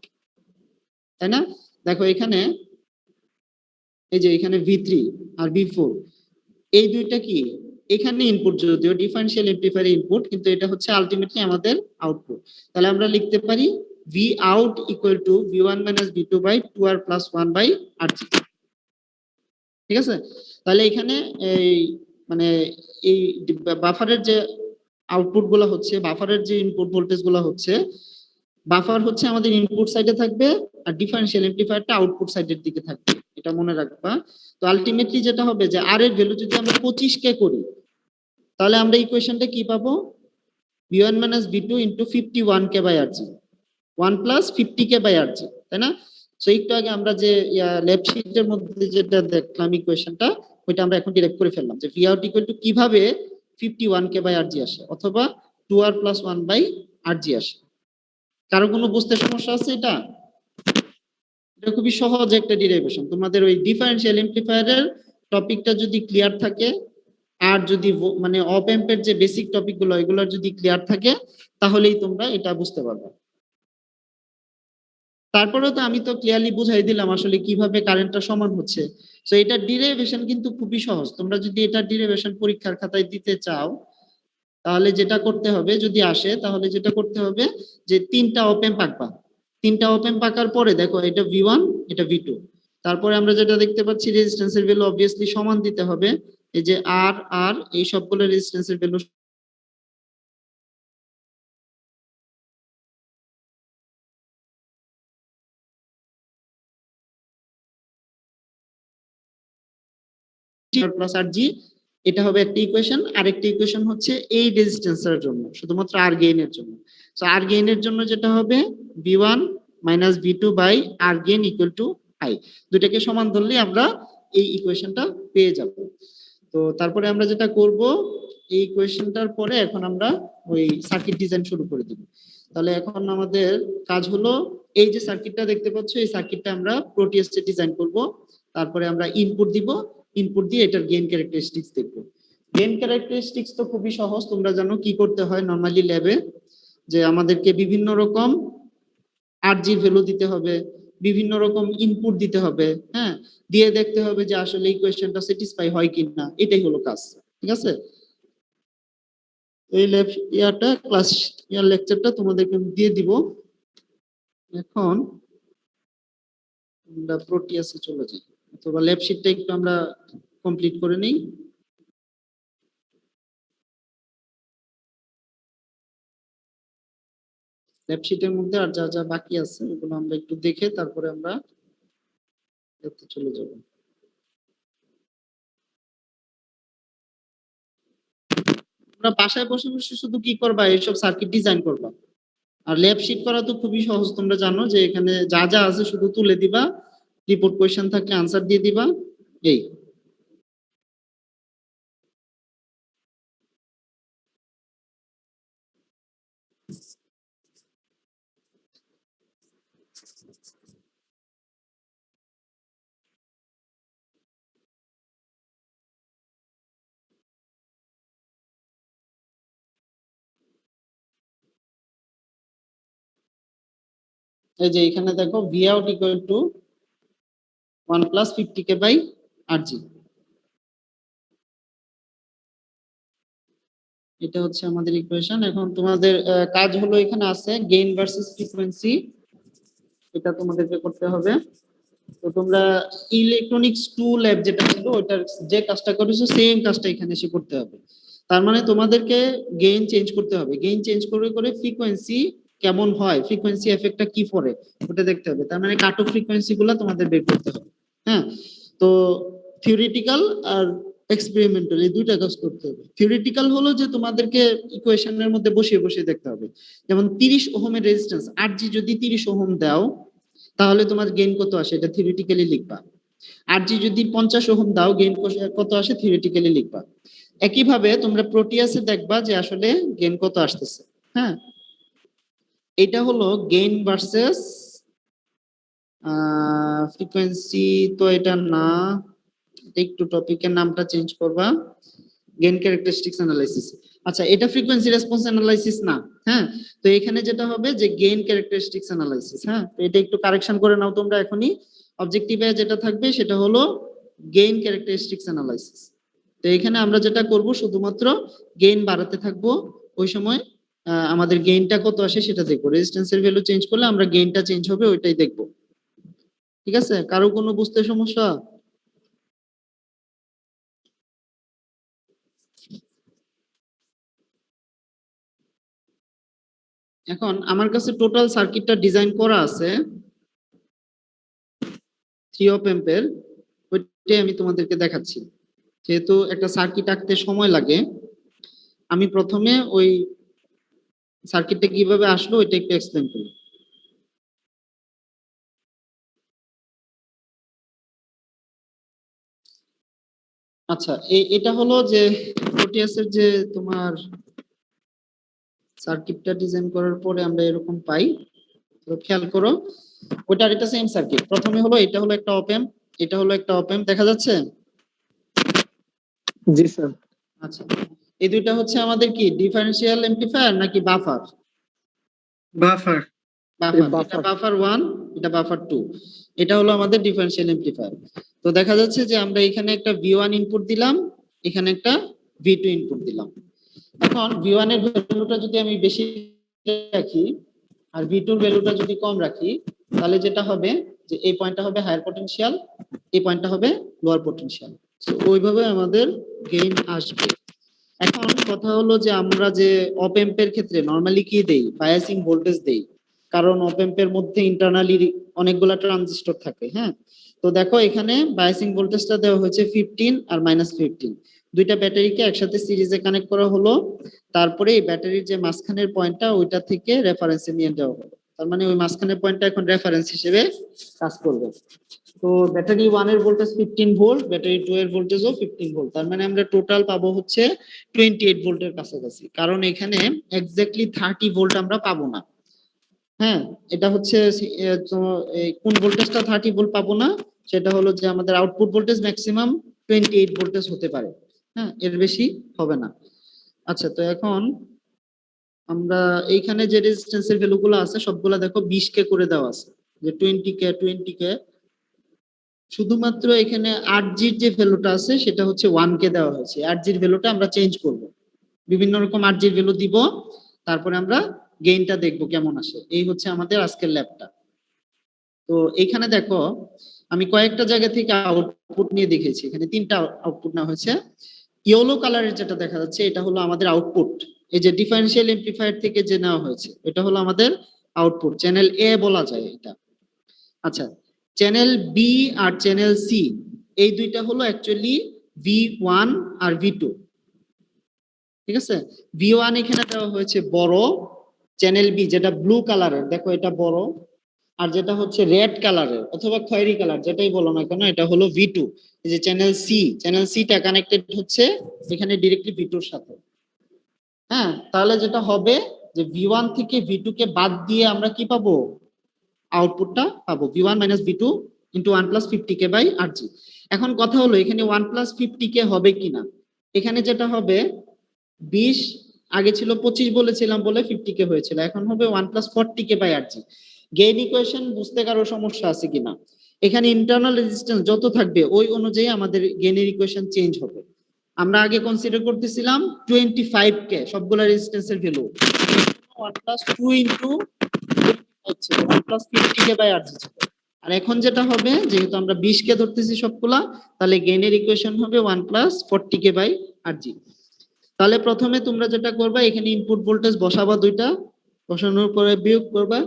তাই না? দেখো এখানে এই যে এখানে V3 আর V4 এই দুইটা কি, এখানে ইনপুট, যদিও ডিফারেনশিয়াল অ্যামপ্লিফায়ার ইনপুট, কিন্তু এটা হচ্ছে আলটিমেটলি আমাদের আউটপুট। তাহলে আমরা লিখতে পারি V out equal to V1 minus V2 by 2R plus 1 by RG। ঠিক আছে, তাহলে এখানে এই মানে এই বাফারের যে আউটপুট গুলো হচ্ছে, বাফারের যে ইনপুট ভোল্টেজ গুলো হচ্ছে, বাফার হচ্ছে আমাদের ইনপুট সাইডে থাকবে আর ডিফারেনশিয়াল অ্যামপ্লিফায়ারটা আউটপুট সাইডের দিকে থাকবে, এটা মনে রাখবা। তো আলটিমেটলি যেটা হবে যে আর এর ভ্যালু যদি আমরা 25 কে করি, তাহলে আমরা ইকুয়েশনটা কি পাবো, V1 minus V2 into 51k by RG 1 plus 50k by RG, তাই না? সো একটু আগে আমরা যে লেফট শিটের মধ্যে যেটা দেখলাম ইকুয়েশনটা, ওইটা আমরা এখন ডিরেক্ট করে ফেললাম যে V out ইকুয়াল টু কিভাবে 51k বাই RG আসে, অথবা 2R প্লাস 1 বাই RG আসে। কারো কোনো বুঝতে সমস্যা আছে? এটা খুবই সহজ একটা ডেরিভেশন। তোমাদের ওই ডিফারেনশিয়াল অ্যামপ্লিফায়ারের টপিকটা যদি ক্লিয়ার থাকে, আর যদি মানে অপ এম্পের যে বেসিক টপিকগুলো এগুলো যদি ক্লিয়ার থাকে তাহলেই তোমরা এটা বুঝতে পারবে। তারপরেও তো আমি তো ক্লিয়ারলি বুঝাই দিলাম আসলে কিভাবে কারেন্টটা সমান হচ্ছে। তো এটা ডেরিভেশন কিন্তু খুবই সহজ। তোমরা যদি এটা ডেরিভেশন পরীক্ষার খাতায় দিতে চাও তাহলে যেটা করতে হবে, যদি আসে তাহলে যেটা করতে হবে যে 3টা অপ এম্প আঁকবা। 3টা অপ এম্প আঁকার পরে দেখো এটা V1 এটা V2। তারপরে আমরা যেটা দেখতে পাচ্ছি রেজিস্ট্যান্সের ভ্যালু অবভিয়াসলি সমান দিতে হবে। এই যে আর এই সবগুলো রেজিস্ট্যান্সের ভ্যালু প্লাস আর জি, এটা হবে একটা ইকুয়েশন। আরেকটা ইকুয়েশন হচ্ছে এই রেজিস্ট্যান্সের জন্য, শুধুমাত্র আর গেইনের জন্য। সো আর গেইনের জন্য যেটা হবে V1 minus V2 by R gain equal to I. দুটাকে সমান ধরলে আমরা এই ইকুয়েশনটা পেয়ে যাব। তো তারপরে আমরা যেটা করব, এই ইকুয়েশনটার পরে এখন আমরা ওই সার্কিট ডিজাইন শুরু করে দিব। তাহলে এখন আমাদের কাজ হলো এই যে সার্কিটটা দেখতে পাচ্ছ এই সার্কিটটা আমরা প্রোটিয়াসে ডিজাইন করব। তারপরে আমরা ইনপুট দিব, ইনপুট দিয়ে এটার গেইন ক্যারেক্টারিস্টিক্স দেখব। গেইন ক্যারেক্টারিস্টিক্স তো খুবই সহজ, তোমরা জানো কি করতে হয় নরমালি ল্যাবে, যে আমাদেরকে বিভিন্ন রকম আরজি ভ্যালু দিতে হবে, বিভিন্ন রকম ইনপুট দিতে হবে, হ্যাঁ, দিয়ে দেখতে হবে যে আসলে এই কোয়েশ্চেনটা স্যাটিসফাই হয় কিনা, এটাই হলো কাজ। ঠিক আছে, এই ক্লাস লেকচারটা তোমাদেরকে আমি দিয়ে দিব। এখন আমরা প্রোটিয়াসে চলে যাই, অথবা ল্যাব শিটটা একটু আমরা কমপ্লিট করে নেই। ল্যাব শিটের মধ্যে আর যা যা বাকি আছে এগুলো আমরা একটু দেখে তারপরে আমরা এতে চলে যাব। তোমরা বাসায় বসে বসে শুধু কি করবা, এইসব সার্কিট ডিজাইন করবা। আর ল্যাব শিট করা তো খুবই সহজ, তোমরা জানো যে এখানে যা যা আছে শুধু তুলে দিবা, রিপোর্ট কোয়েশ্চেন থাকলে আনসার দিয়ে দিবা, এই। এই যে এখানে দেখো V out equal to 1 plus 50k by RG, এটা হচ্ছে আমাদের ইকুয়েশন। এখন তোমাদের কাজ হলো এখানে আছে গেইন ভার্সেস ফ্রিকোয়েন্সি, এটা তোমাদেরকে করতে হবে। তো তোমরা ইলেকট্রনিক্স 2 ল্যাব যেটা ছিল ওটার যে কাজটা করেছো সেম কাজটা এখানে এসে করতে হবে। তার মানে তোমাদেরকে গেইন চেঞ্জ করতে হবে, গেইন চেঞ্জ করে করে ফ্রিকোয়েন্সি কেমন হয়, ফ্রিকোয়েন্সি এফেক্টটা কি পড়ে ওটা দেখতে হবে। তার মানে কাট অফ ফ্রিকোয়েন্সি গুলো তোমাদের বের করতে হবে। হ্যাঁ, তো থিওরিটিক্যাল আর এক্সপেরিমেন্টাল এই দুইটা কাজ করতে হবে। থিওরিটিক্যাল হলো যে তোমাদেরকে ইকুয়েশনের মধ্যে বসিয়ে বসিয়ে দেখতে হবে। যেমন 30 ওহমের রেজিস্ট্যান্স আরজি যদি 30 ওহম দাও তাহলে তোমার গেইন কত আসে এটা থিওরিটিক্যালি লিখবা। আরজি যদি 50 ওহম দাও গেইন কত আসে থিওরিটিক্যালি লিখবা। একইভাবে তোমরা প্রোটিয়াসে দেখবা যে আসলে গেইন কত আসতেছে। হ্যাঁ, এটা হলো গেইন ভার্সেস ফ্রিকোয়েন্সি, তো এটা না, একটু টপিকের নামটা চেঞ্জ করবা, গেইন ক্যারেক্টারিস্টিক্স অ্যানালাইসিস। আচ্ছা, এটা ফ্রিকোয়েন্সি রেসপন্স অ্যানালাইসিস না। হ্যাঁ, তো এখানে যেটা হবে যে গেইন ক্যারেক্টারিস্টিক্স অ্যানালাইসিস। হ্যাঁ, তো এটা একটু কারেকশন করে নাও তোমরা এখনই। অবজেক্টিভে যেটা থাকবে সেটা হলো গেইন ক্যারেক্টারিস্টিক্স অ্যানালাইসিস। তো এখানে আমরা যেটা করব শুধুমাত্র গেইন বাড়াতে থাকবো, ওই সময় আমাদের গেইনটা কত আসে সেটা দেখবো। রেজিস্ট্যান্সের ভ্যালু চেঞ্জ করলে আমরা গেইনটা চেঞ্জ হবে ওইটাই দেখবো। ঠিক আছে, কারো কোনো বুঝতে সমস্যা? এখন আমার কাছে টোটাল সার্কিটটা ডিজাইন করা আছে 3 অপ এম্পের, ওইটাই আমি তোমাদেরকে দেখাচ্ছি। যেহেতু একটা সার্কিট আঁকতে সময় লাগে, আমি প্রথমে ওই সার্কিটটা কিভাবে আসলো ওইটা একটু এক্সপ্লেন করি। আচ্ছা, এটা হলো যে প্রোটিয়াসের যে তোমার সার্কিটটা ডিজাইন করার পরে আমরা এরকম পাই। তো খেয়াল করো, ওইটার এটা সেম সার্কিট। প্রথমে হলো এটা হলো একটা অপ এম্প, এটা হলো একটা অপ এম্প, দেখা যাচ্ছে? জি স্যার। আচ্ছা, এই দুইটা হচ্ছে আমাদের কি ডিফারেনশিয়াল এমপ্লিফায়ার নাকি বাফার? বাফার। এটা বাফার 1, এটা বাফার 2। এটা হলো আমাদের ডিফারেনশিয়াল এমপ্লিফায়ার। তো দেখা যাচ্ছে যে আমরা এখানে একটা V1 ইনপুট দিলাম, এখানে একটা V2 ইনপুট দিলাম। এখন V1 এর ভ্যালুটা যদি আমি বেশি রাখি আর V2 এর ভ্যালুটা যদি কম রাখি, তাহলে যেটা হবে যে এই পয়েন্টটা হবে হায়ার পটেনশিয়াল, এই পয়েন্টটা হবে লোয়ার পটেনশিয়াল। সো ওইভাবে আমাদের গেইন আসবে। এখন কথা হলো যে আমরা যে অপ এম্পের ক্ষেত্রে নরমালি কি দেই, বায়াসিং ভোল্টেজ দেই, কারণ অপ এম্পের মধ্যে ইন্টারনালি অনেকগুলা ট্রানজিস্টর থাকে। হ্যাঁ, তো দেখো এখানে বায়াসিং ভোল্টেজটা দেওয়া হয়েছে 15 আর -15, দুইটা ব্যাটারিকে একসাথে সিরিজে কানেক্ট করা হলো। তারপরে এই ব্যাটারির যে মাঝখানের পয়েন্টটা ওইটা থেকে রেফারেন্সে নিয়ে যাওয়া হলো, তার মানে ওই মাঝখানের পয়েন্টটা এখন রেফারেন্স হিসেবে কাজ করবে। তো ব্যাটারি 1 এর ভোল্টেজ 15 ভোল্ট, ব্যাটারি 2 এর ভোল্টেজও 15 ভোল্ট, তার মানে আমরা টোটাল পাবো হচ্ছে 28 ভোল্টের কাছাকাছি, কারণ এখানে এক্স্যাক্টলি 30 ভোল্ট আমরা পাবো না। হ্যাঁ, এটা হচ্ছে কোন ভোল্টেজটা 30 ভোল্ট পাবো না, সেটা হলো যে আমাদের আউটপুট ভোল্টেজ ম্যাক্সিমাম 28 ভোল্টেজ হতে পারে। হ্যাঁ, এর বেশি হবে না। আচ্ছা, তো এখন আমরা এইখানে যে রেজিস্ট্যান্সের ভ্যালুগুলো আছে সবগুলা দেখো 20 কে করে দেওয়া আছে, যে 20 কে। শুধুমাত্র এখানে 8G এর যে ভ্যালুটা আছে সেটা হচ্ছে 1 কে দেওয়া হয়েছে। 8G এর ভ্যালুটা আমরা চেঞ্জ করব, বিভিন্ন রকম 8G এর ভ্যালু দিব, তারপরে আমরা গেইনটা দেখব কেমন আসে। এই হচ্ছে আমাদের আজকের ল্যাবটা। তো এইখানে দেখো আমি কয়েকটা জায়গা থেকে আউটপুট নিয়ে দেখেছি, এখানে 3টা আউটপুট নেওয়া হয়েছে। ইয়েলো কালারের যেটা দেখা যাচ্ছে এটা হলো আমাদের আউটপুট, এই যে ডিফারেনশিয়াল এমপ্লিফায়ার থেকে যে নেওয়া হয়েছে এটা হলো আমাদের আউটপুট, চ্যানেল এ বলা যায় এটা। আচ্ছা, চ্যানেল বি আর চ্যানেল সি এই দুইটা হলো অ্যাকচুয়ালি V1 আর V2। ঠিক আছে, V1 এখানে দেওয়া হয়েছে বড়, চ্যানেল বি যেটা ব্লু কালারের দেখো এটা বড়, আর যেটা হচ্ছে রেড কালারের অথবা খয়েরি কালার যেটাই বলো না কেন এটা হলো V2। এই যে চ্যানেল সিটা কানেক্টেড হচ্ছে এখানে ডিরেক্টলি V2 এর সাথে। হ্যাঁ, তাহলে যেটা হবে যে V1 থেকে V2 কে বাদ দিয়ে আমরা কি পাবো, আউটপুটটা পাবো V1 - V2 × 1 + 50k / RG। এখন কথা হলো এখানে 1 + 50k হবে কিনা, এখানে যেটা হবে 20, আগে ছিল 25 বলেছিলাম বলে 50k হয়েছিল, এখন হবে 1 + 40k / RG। গেইন ইকুয়েশন বুঝতে কারো সমস্যা আছে কিনা? এখানে ইন্টারনাল রেজিস্ট্যান্স যত থাকবে ওই অনুযায়ী আমাদের গেইনের ইকুয়েশন চেঞ্জ হবে। আমরা আগে কনসিডার করতেছিলাম 25k সবগুলা রেজিস্ট্যান্সের ভ্যালু, 1 + 2 × 1 + 50k / RG ছিল। আর এখন যেটা হবে যেহেতু আমরা 20 কে ধরতেছি সবগুলা, তাহলে গেইনের ইকুয়েশন হবে 1 + 40k / RG। তাহলে প্রথমে তোমরা যেটা করবা এখানে ইনপুট ভোল্টেজ বসাবা দুইটা, বসানোর পরে বিয়োগ করবা,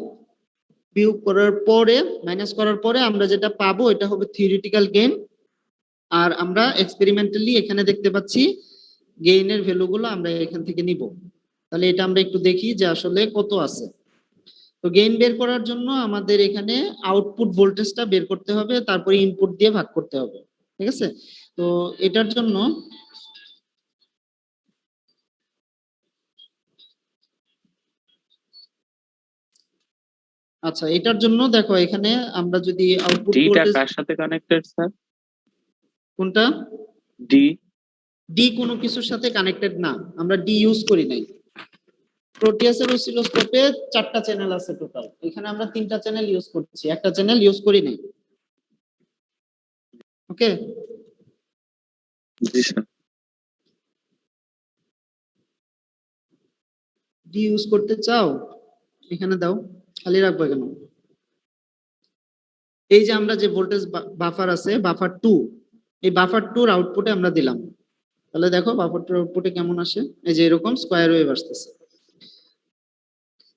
বিয়োগ করার পরে মাইনাস করার পরে আমরা যেটা পাবো এটা হবে থিওরিটিক্যাল গেইন। আর আমরা এক্সপেরিমেন্টালি এখানে দেখতে পাচ্ছি গেইনের ভ্যালুগুলো আমরা এখান থেকে নিব। তাহলে এটা আমরা একটু দেখি যে আসলে কত আছে। তো গেইন বের করার জন্য আমাদের এখানে আউটপুট ভোল্টেজটা বের করতে হবে, তারপরে ইনপুট দিয়ে ভাগ করতে হবে। ঠিক আছে, তো এটার জন্য আচ্ছা, এটার জন্য দেখো এখানে আমরা যদি আউটপুট ডিটা ভোল্টেজ কার সাথে কানেক্টেড স্যার? কোনটা, ডি ডি কোনো কিছুর সাথে কানেক্টেড না, আমরা ডি ইউজ করি নাই। প্রোটিয়াসের অসিলোস্কোপে 4টা চ্যানেল আছে টোটাল, এখানে আমরা 3টা চ্যানেল ইউজ করছি, একটা চ্যানেল ইউজ করি নাই। ওকে, জি স্যার। ডি ইউজ করতে চাও এখানে দাও, খালি রাখবা কেন? এই যে আমরা যে ভোল্টেজ বাফার আছে বাফার 2, এই বাফার 2 এর আউটপুটে আমরা দিলাম, তাহলে দেখো বাফার 2 এর আউটপুটে কেমন আসে, এই যে এরকম স্কয়ার ওয়েভ আসতেছে।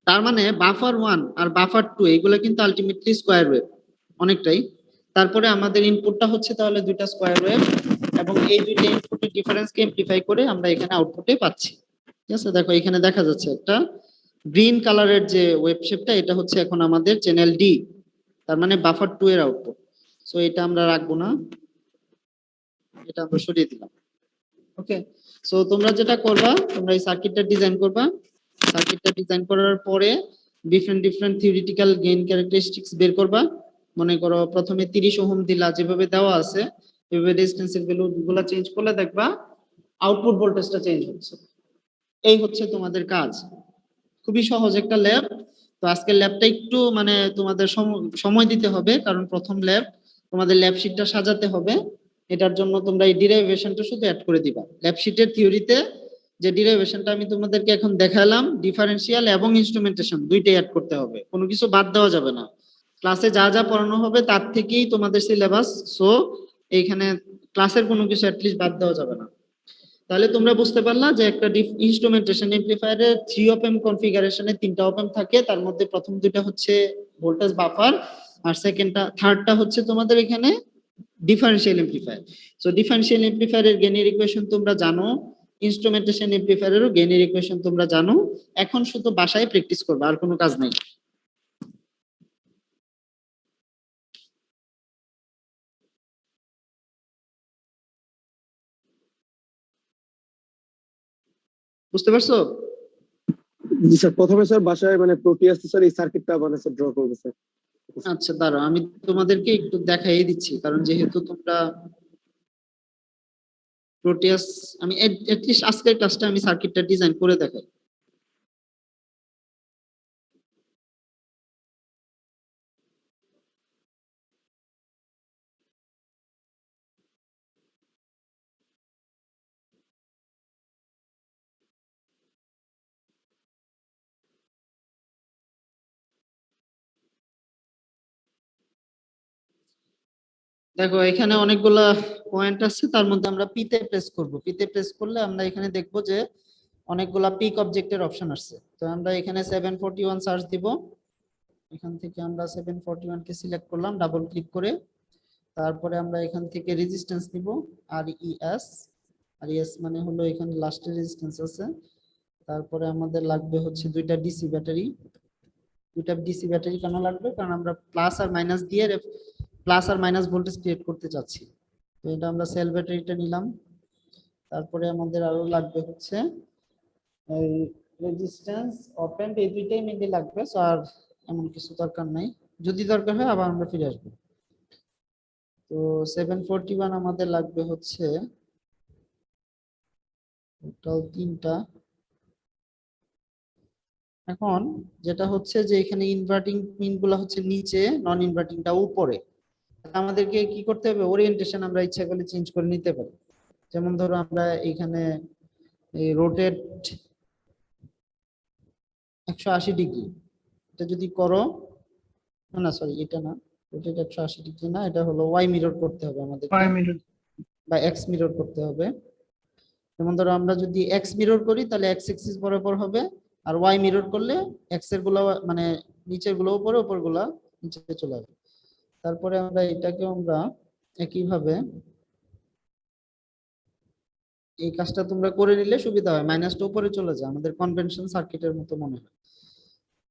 তার মানে বাফার 1 আর বাফার 2 এগুলো কিন্তু আলটিমেটলি স্কয়ার ওয়েভ অনেকটাই। তারপরে আমাদের ইনপুটটা হচ্ছে তাহলে দুইটা স্কয়ার ওয়েভ, এবং এই দুইটা ইনপুটের ডিফারেন্সকে এমপ্লিফাই করে আমরা এখানে আউটপুটে পাচ্ছি। ঠিক আছে, দেখো এখানে দেখা যাচ্ছে একটা গ্রিন কালারের যে ওয়েভ শেপটা এটা হচ্ছে এখন আমাদের চ্যানেল ডি, তার মানে বাফার 2 এর আউটপুট। সো এটা আমরা রাখবো না, এটা আমরা সরিয়ে দিলাম। ওকে, সো তোমরা যেটা করবা তোমরা এই সার্কিটটা ডিজাইন করবা, সার্কিটটা ডিজাইন করার পরে ডিফারেন্ট থিওরিটিক্যাল গেইন ক্যারেক্টারিস্টিক্স বের করবা। মনে করো প্রথমে 30 ওহম দিলা, যেভাবে দেওয়া আছে এভাবে রেজিস্ট্যান্সের ভ্যালুগুলো চেঞ্জ করলে দেখবা আউটপুট ভোল্টেজটা চেঞ্জ হচ্ছে। এই হচ্ছে তোমাদের কাজ। খুবই সহজ একটা ল্যাব। তো আজকের ল্যাবটা একটু মানে তোমাদের সময় দিতে হবে, কারণ প্রথম ল্যাব, তোমাদের ল্যাব শিটটা সাজাতে হবে। এটার জন্য তোমরা এই ডিরাইভেশনটা শুধু অ্যাড করে দিবা। ল্যাব শিটের থিওরিতে যে ডিরাইভেশনটা আমি তোমাদেরকে এখন দেখালাম, ডিফারেন্সিয়াল এবং ইনস্ট্রুমেন্টেশন দুইটাই অ্যাড করতে হবে, কোনো কিছু বাদ দেওয়া যাবে না। ক্লাসে যা যা পড়ানো হবে তার থেকেই তোমাদের সিলেবাস, সো এইখানে ক্লাসের কোনো কিছু অ্যাটলিস্ট বাদ দেওয়া যাবে না। তাহলে তোমরা বুঝতে পারলা যে একটা ইনস্ট্রুমেন্টেশন এমপ্লিফায়ারের 3 অপ এম কনফিগারেশনে 3টা অপ এম থাকে, তার মধ্যে প্রথম দুইটা হচ্ছে ভোল্টেজ বাফার, আর থার্ডটা হচ্ছে তোমাদের এখানে ডিফারেনশিয়াল এমপ্লিফায়ার। সো ডিফারেনশিয়াল এমপ্লিফায়ারের গেইনের ইকুয়েশন তোমরা জানো, ইনস্ট্রুমেন্টেশন এমপ্লিফায়ারেরও গেইনের ইকুয়েশন তোমরা জানো। এখন শুধু বাসায় প্র্যাকটিস করবে, আর কোনো কাজ নাই। বুঝতে পারছো? জি স্যার, প্রথমে স্যার বাসায় মানে প্রোটিয়াস স্যার এই সার্কিটটা মানে স্যার ড্র করবে স্যার। আচ্ছা দাঁড়াও, আমি তোমাদেরকে একটু দেখাই দিচ্ছি, কারণ যেহেতু তোমরা প্রোটিয়াস, আমি এটলিস্ট আজকের ক্লাসটা আমি সার্কিটটা ডিজাইন করে দেখাই। দেখো এখানে অনেকগুলা পয়েন্ট আছে, তার মধ্যে আমরা পিতে প্রেস করব। পিতে প্রেস করলে আমরা এখানে দেখব যে অনেকগুলা পিক অবজেক্টের অপশন আসছে। তো আমরা এখানে 741 সার্চ দিব। এখান থেকে আমরা 741 কে সিলেক্ট করলাম ডাবল ক্লিক করে। তারপরে আমরা এখান থেকে রেজিস্ট্যান্স নিব, আর ইএস। আর ইএস মানে হলো এখানে লাস্টের রেজিস্ট্যান্স আছে। তারপরে আমাদের লাগবে হচ্ছে দুইটা ডিসি ব্যাটারি। দুইটা ডিসি ব্যাটারি কেন লাগবে? কারণ আমরা প্লাস আর মাইনাস দিয়ে প্লাস আর মাইনাস ভোল্টেজ ক্রিয়েট করতে চাচ্ছি। তো এটা আমরা সেল ব্যাটারিটা নিলাম। তারপরে আমাদের আরো লাগবে হচ্ছে এই রেজিস্ট্যান্স, ওপেন, এই দুইটাই মেনলি লাগবে। সো আর এমন কিছু দরকার নাই, যদি দরকার হয় আবার আমরা ফিরে আসবো। তো 741 আমাদের লাগবে হচ্ছে টোটাল 3টা। এখন যেটা হচ্ছে যে এখানে ইনভার্টিং পিন গুলো হচ্ছে নিচে, নন ইনভার্টিংটা উপরে। আমাদেরকে কি করতে হবে, ওরিয়েন্টেশন আমরা ইচ্ছা করলে চেঞ্জ করে নিতে পারি। যেমন ধরো আমরা এখানে এই রোটেট 180 ডিগ্রি, এটা যদি করো, না সরি এটা না, রোটেট 180 ডিগ্রি না, এটা হলো ওয়াই মিরর করতে হবে আমাদের, 5 মিনিট। বা এক্স মিরর করতে হবে। যেমন ধরো আমরা যদি এক্স মিরর করি তাহলে এক্স এক্সিস বরাবর হবে, আর ওয়াই মিরর করলে এক্স এর গুলো মানে নিচের গুলো উপরে, উপর গুলা নিচে চলে যাবে। তারপরে আমরা এটাকে আমরা একইভাবে এই কাজটা তোমরা করে নিলে সুবিধা হয়, মাইনাসটা উপরে চলে যায়, আমাদের কনভেনশন সার্কিটের মতো মনে হয়।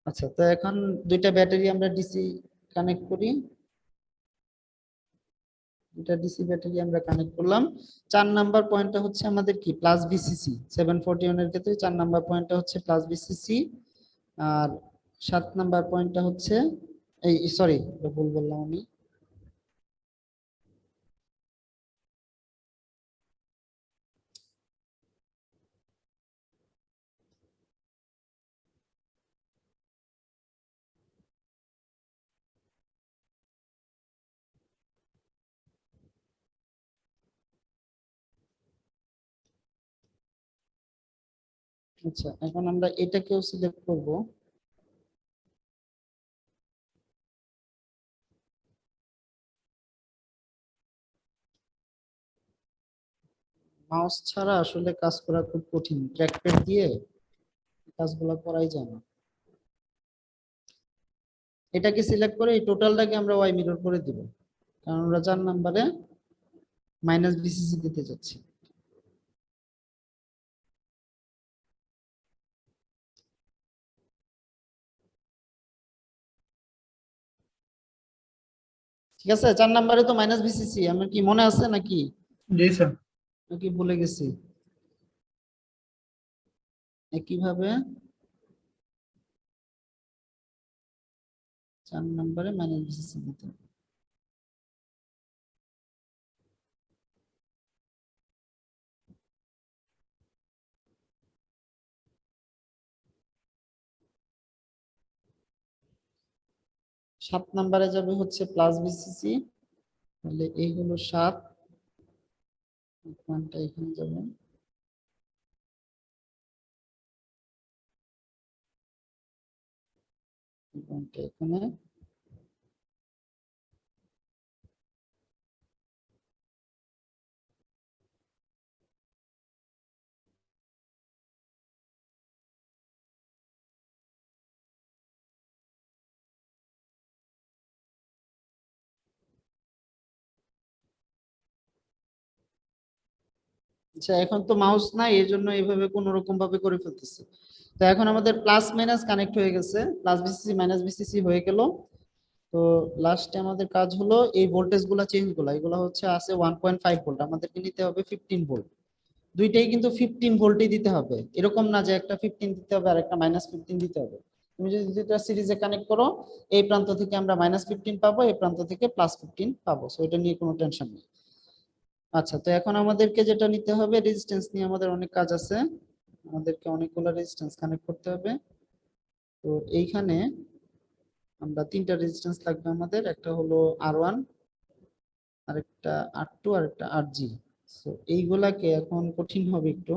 আচ্ছা, তো এখন দুইটা ব্যাটারি আমরা ডিসি কানেক্ট করি। দুইটা ডিসি ব্যাটারি আমরা কানেক্ট করলাম। 4 নাম্বার পয়েন্টটা হচ্ছে আমাদের কি, প্লাস ভিসিসি। 741 এর ক্ষেত্রে 4 নাম্বার পয়েন্টটা হচ্ছে প্লাস ভিসিসি, আর 7 নাম্বার পয়েন্টটা হচ্ছে এই সরি ভুল বললাম আমি, আচ্ছা এখন আমরা এটাকেও সিলেক্ট করব। মাউস ছাড়া আসলে কাজ করা খুব কঠিন, ট্র্যাকপ্যাড দিয়ে কাজগুলো করাই যায় না। এটাকে সিলেক্ট করে এই টোটালটাকে আমরা ওয়াই মিরর করে দিব, কারণ আমরা 4 নম্বরে মাইনাস ভিসিসি দিতে যাচ্ছি। ঠিক আছে, 4 নম্বরে তো মাইনাস ভিসিসি, আমার কি মনে আছে নাকি জি স্যার। নাকি ভুলে গেছি? একইভাবে 4 নম্বরে মাইনাস ভিসিসি দিতে হবে। 7 নম্বরে যাবে হচ্ছে প্লাস বিসিসি, তাহলে এই হলো 7, পয়েন্টটা এখানে যাবে। পয়েন্টটা এখানে, আচ্ছা এখন তো মাউস নাই, এর জন্য এইভাবে কোন রকম ভাবে করে ফেলতেছি। তো এখন আমাদের প্লাস মাইনাস কানেক্ট হয়ে গেছে, প্লাস বিসিসি মাইনাস বিসিসি হয়ে গেল। তো লাস্টে আমাদের কাজ হলো এই ভোল্টেজ গুলা চেঞ্জ গুলা, এগুলো হচ্ছে আছে 1.5 ভোল্ট, আমাদেরকে নিতে হবে 15 ভোল্ট। দুইটাই কিন্তু 15 ভোল্টই দিতে হবে, এরকম না যে একটা 15 দিতে হবে আর একটা -15 দিতে হবে। তুমি যদি দুইটা সিরিজে কানেক্ট করো, এই প্রান্ত থেকে আমরা -15 পাবো, এই প্রান্ত থেকে +15 পাবো, সো এটা নিয়ে কোনো টেনশন নেই। আচ্ছা, তো এখন আমাদেরকে যেটা নিতে হবে, রেজিস্ট্যান্স নিয়ে আমাদের অনেক কাজ আছে, আমাদেরকে অনেকগুলো রেজিস্ট্যান্স কানেক্ট করতে হবে। তো এইখানে আমরা 3টা রেজিস্ট্যান্স লাগবে আমাদের, একটা হলো R1, আরেকটা R2, আর একটা RG। সো এইগুলাকে এখন কঠিন হবে একটু।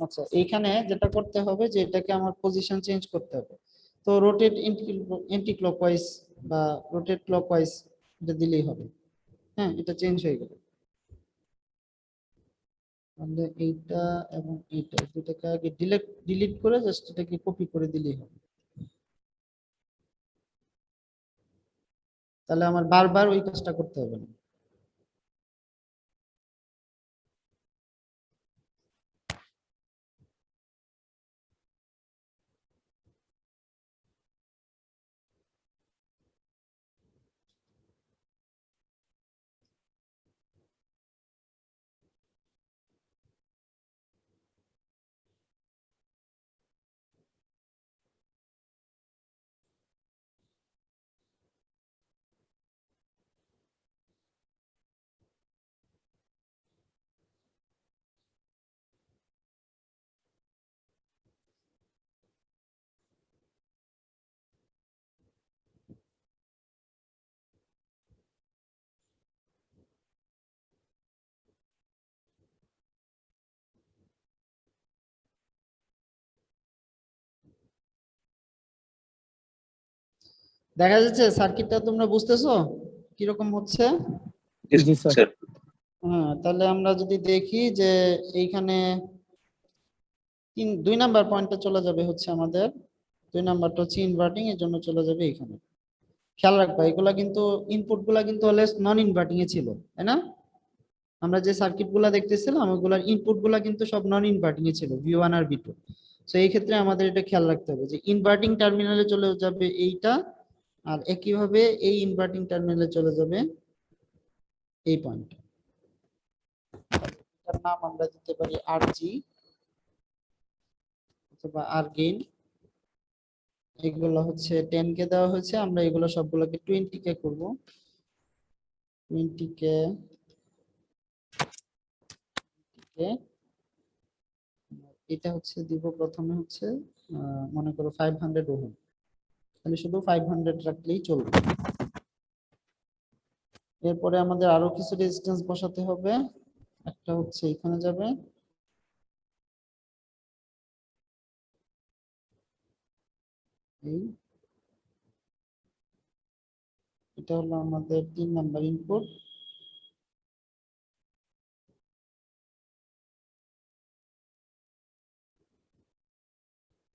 আচ্ছা, এইখানে যেটা করতে হবে যে এটাকে আমার পজিশন চেঞ্জ করতে হবে। তো রোটেট এন্টি ক্লকওয়াইজ বা রোটেট ক্লকওয়াইজ এটা দিলেই হবে। হ্যাঁ, এটা চেঞ্জ হয়ে গেল। তাহলে এইটা এবং এইটা দুটাকে আগে ডিলিট করে জাস্ট এটাকে কপি করে দিলেই হবে। তাহলে আমার বারবার ওই কাজটা করতে হবে না। দেখা যাচ্ছে সার্কিটটা তোমরা বুঝতেছো কিরকম হচ্ছে? জি স্যার। হ্যাঁ, তাহলে আমরা যদি দেখি যে এইখানে 2 নাম্বার পয়েন্টটা চলে যাবে হচ্ছে আমাদের, 2 নাম্বারটা হচ্ছে ইনভার্টিং, এর জন্য চলে যাবে এখানে। খেয়াল রাখবা এগুলা কিন্তু ইনপুট গুলা কিন্তু অলওয়েজ নন ইনভার্টিং এ ছিল, তাই না? আমরা যে সার্কিট গুলা দেখতেছিলাম ওগুলার ইনপুট গুলা কিন্তু সব নন ইনভার্টিং এ ছিল, V1 আর V2। সো এই ক্ষেত্রে আমাদের এটা খেয়াল রাখতে হবে যে ইনভার্টিং টার্মিনালে চলে যাবে এইটা, আর একইভাবে এই ইনভার্টিং টার্মিনালে চলে যাবে এই পয়েন্টটা। এটার নাম আমরা দিতে পারি RG অথবা R গেইন। এগুলো হচ্ছে 10 কে দেওয়া হয়েছে, আমরা এগুলো সবগুলোকে 20 কে করব। 20 কে এটা হচ্ছে দিব প্রথমে হচ্ছে মনে করো 500 ওহম, তাহলে শুধু 500 রাখলেই চলবে। এরপরে আমাদের আরো কিছু রেজিস্ট্যান্স বসাতে হবে, একটা হচ্ছে এখানে যাবে, এই এটা হলো আমাদের 3 নাম্বার ইনপুট।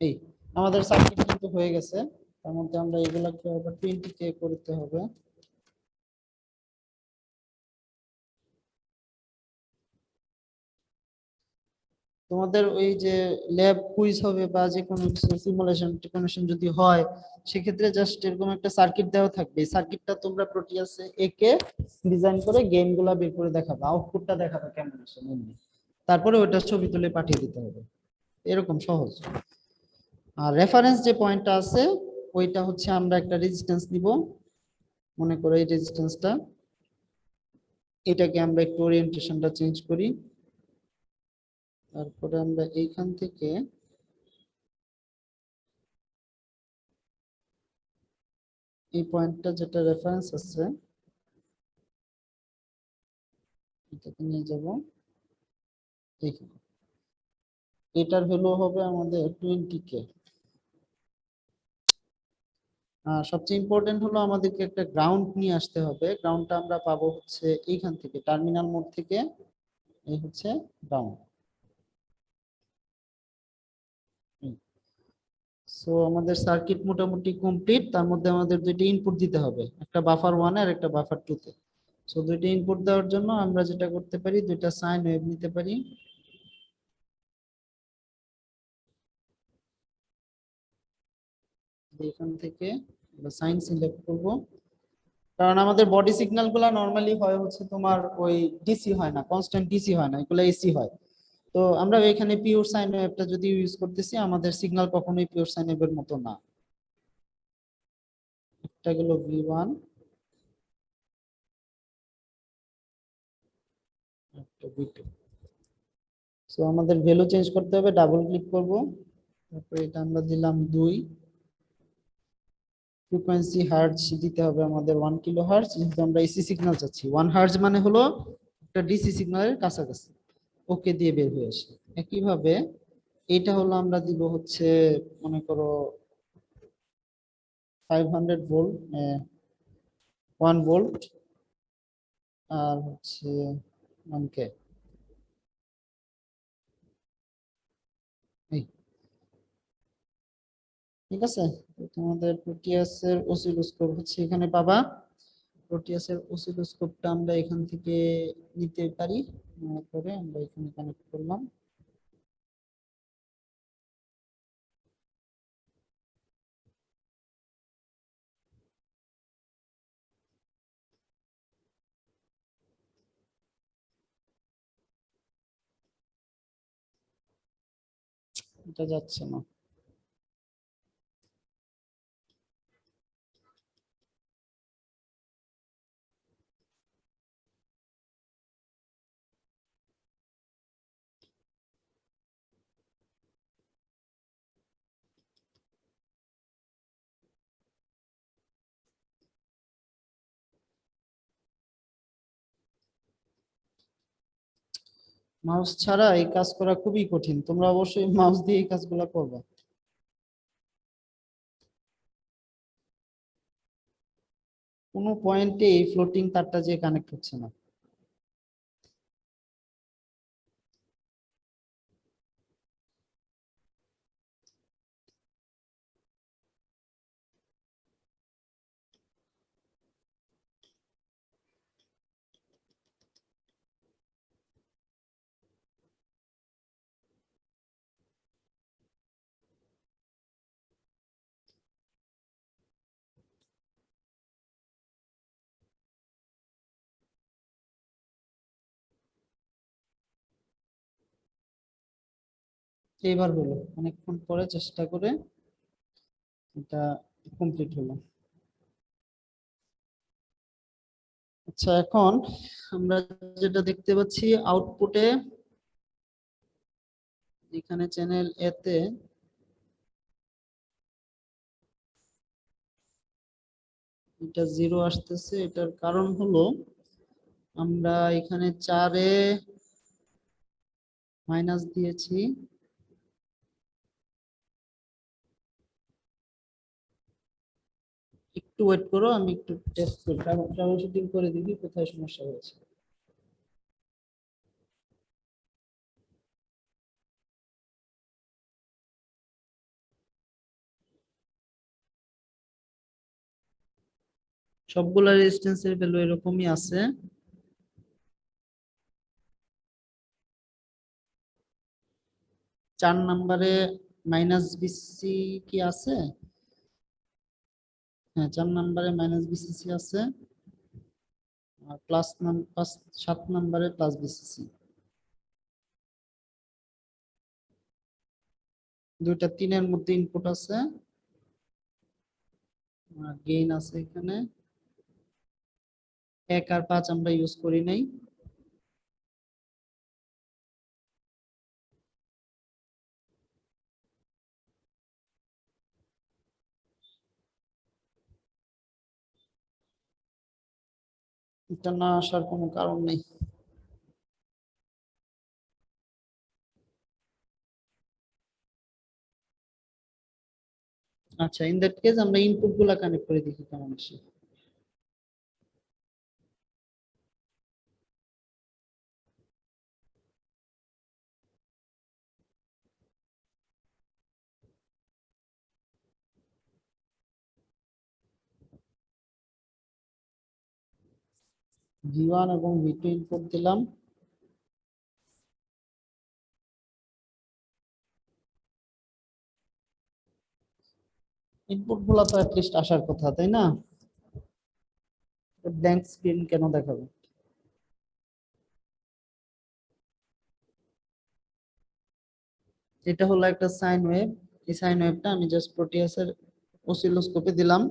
এই আমাদের সার্কিট কিন্তু হয়ে গেছে, তার মধ্যে আমরা এগুলাকে আবার 20 কে করতে হবে। তোমাদের ওই যে ল্যাব কুইজ হবে বা যে কোনো কিছু সিমুলেশন টিমুলেশন যদি হয়, সেক্ষেত্রে জাস্ট এরকম একটা সার্কিট দেওয়া থাকবে, এই সার্কিটটা তোমরা প্রোটিয়াসে একে ডিজাইন করে গেইন গুলা বের করে দেখাবে, আউটপুটটা দেখাবে কেমন আসে এমনি, তারপরে ওটা ছবি তুলে পাঠিয়ে দিতে হবে, এরকম সহজ। আর রেফারেন্স যে পয়েন্টটা আছে ওইটা হচ্ছে আমরা একটা রেজিস্ট্যান্স নিব, মনে করো এই রেজিস্ট্যান্সটা, এটাকে আমরা একটু ওরিয়েন্টেশনটা চেঞ্জ করি। তারপরে আমরা এইখান থেকে এই পয়েন্টটা যেটা রেফারেন্স আছে এটাকে নিয়ে যাব এইখানে। এটার ভ্যালু হবে আমাদের 20K। সবচেয়ে ইম্পর্টেন্ট হলো আমাদেরকে একটা গ্রাউন্ড নিয়ে আসতে হবে। গ্রাউন্ডটা আমরা পাবো হচ্ছে এইখান থেকে, টার্মিনাল মোড থেকে। এই হচ্ছে গ্রাউন্ড। সো আমাদের সার্কিট মোটামুটি কমপ্লিট। তার মধ্যে আমাদের দুইটা ইনপুট দিতে হবে, একটা বাফার 1 আর একটা বাফার 2 তে। সো দুইটা ইনপুট দেওয়ার জন্য আমরা যেটা করতে পারি, দুইটা সাইন ওয়েভ নিতে পারি। এখান থেকে আমরা সাইন সিলেক্ট করব, কারণ আমাদের বডি সিগন্যাল গুলা নরমালি হয় হচ্ছে তোমার ওই ডিসি হয় না, কনস্ট্যান্ট ডিসি হয় না, এগুলো এসি হয়। তো আমরা এখানে পিওর সাইন ওয়েভটা যদি ইউজ করতেছি, আমাদের সিগন্যাল কখনোই পিওর সাইন ওয়েভের মতো না। একটা গেল V1, একটা V2। সো আমাদের ভ্যালু চেঞ্জ করতে হবে, ডাবল ক্লিক করব, তারপরে এটা আমরা দিলাম 2। ফ্রিকোয়েন্সি হার্টজ দিতে হবে আমাদের 1 কিলো হার্টজ, যেহেতু আমরা এসি সিগন্যাল চাচ্ছি। 1 হার্টজ মানে হলো একটা ডিসি সিগন্যালের কাছাকাছি। ওকে দিয়ে বের হয়ে আসে। একইভাবে এটা হলো আমরা দিব হচ্ছে মনে করো 500 ভোল্ট, 1 ভোল্ট, আর হচ্ছে 1K। ঠিক আছে, তো তোমাদের প্রোটিয়াসের অসিলোস্কোপ হচ্ছে এখানে পাবা। প্রোটিয়াসের অসিলোস্কোপটা আমরা এখান থেকে নিতে পারি, নেওয়ার পরে আমরা এখানে কানেক্ট করলাম। এটা যাচ্ছে না। মাউস ছাড়া এই কাজ করা খুবই কঠিন, তোমরা অবশ্যই মাউস দিয়ে এই কাজগুলো করবে। কোনো পয়েন্টে এই ফ্লোটিং তারটা যে কানেক্ট হচ্ছে না। এইবার হলো, অনেকক্ষণ পরে চেষ্টা করে এটা কমপ্লিট হলো। আচ্ছা, এখন আমরা যেটা দেখতে পাচ্ছি আউটপুটে, এখানে চ্যানেল এ তে এটা 0 আসতেছে। এটার কারণ হলো আমরা এখানে 4-এ মাইনাস দিয়েছি। একটু ওয়েট করো, আমি একটু টেস্ট করি, ট্রাবল শুটিং করে দেখি কোথায় সমস্যা হয়েছে। সবগুলা রেজিস্ট্যান্সের ভ্যালু এরকমই আছে। চার নম্বরে মাইনাস বিসি কি আছে? হ্যাঁ, 4 নম্বরে মাইনাস বিসিসি আছে, আর প্লাস 7 নম্বরে প্লাস বিসিসি। দুইটা 3-এর মধ্যে ইনপুট আছে। গেইন আছে এখানে 1 আর 5 আমরা ইউজ করি নাই। এটা না আসার কোনো কারণ নেই। আচ্ছা, ইন দ্যাট কেস আমরা ইনপুট গুলা কানেক্ট করে দেখি কেমন আসে। V1 এবং V2 ইনপুট দিলাম। ইনপুট গুলা তো অ্যাটলিস্ট আসার কথা, তাই না? ব্ল্যাঙ্ক স্ক্রিন কেন দেখাবে? এটা হলো একটা সাইন ওয়েভ। এই সাইন ওয়েভটা আমি জাস্ট প্রোটিয়াসের অসিলোস্কোপে দিলাম।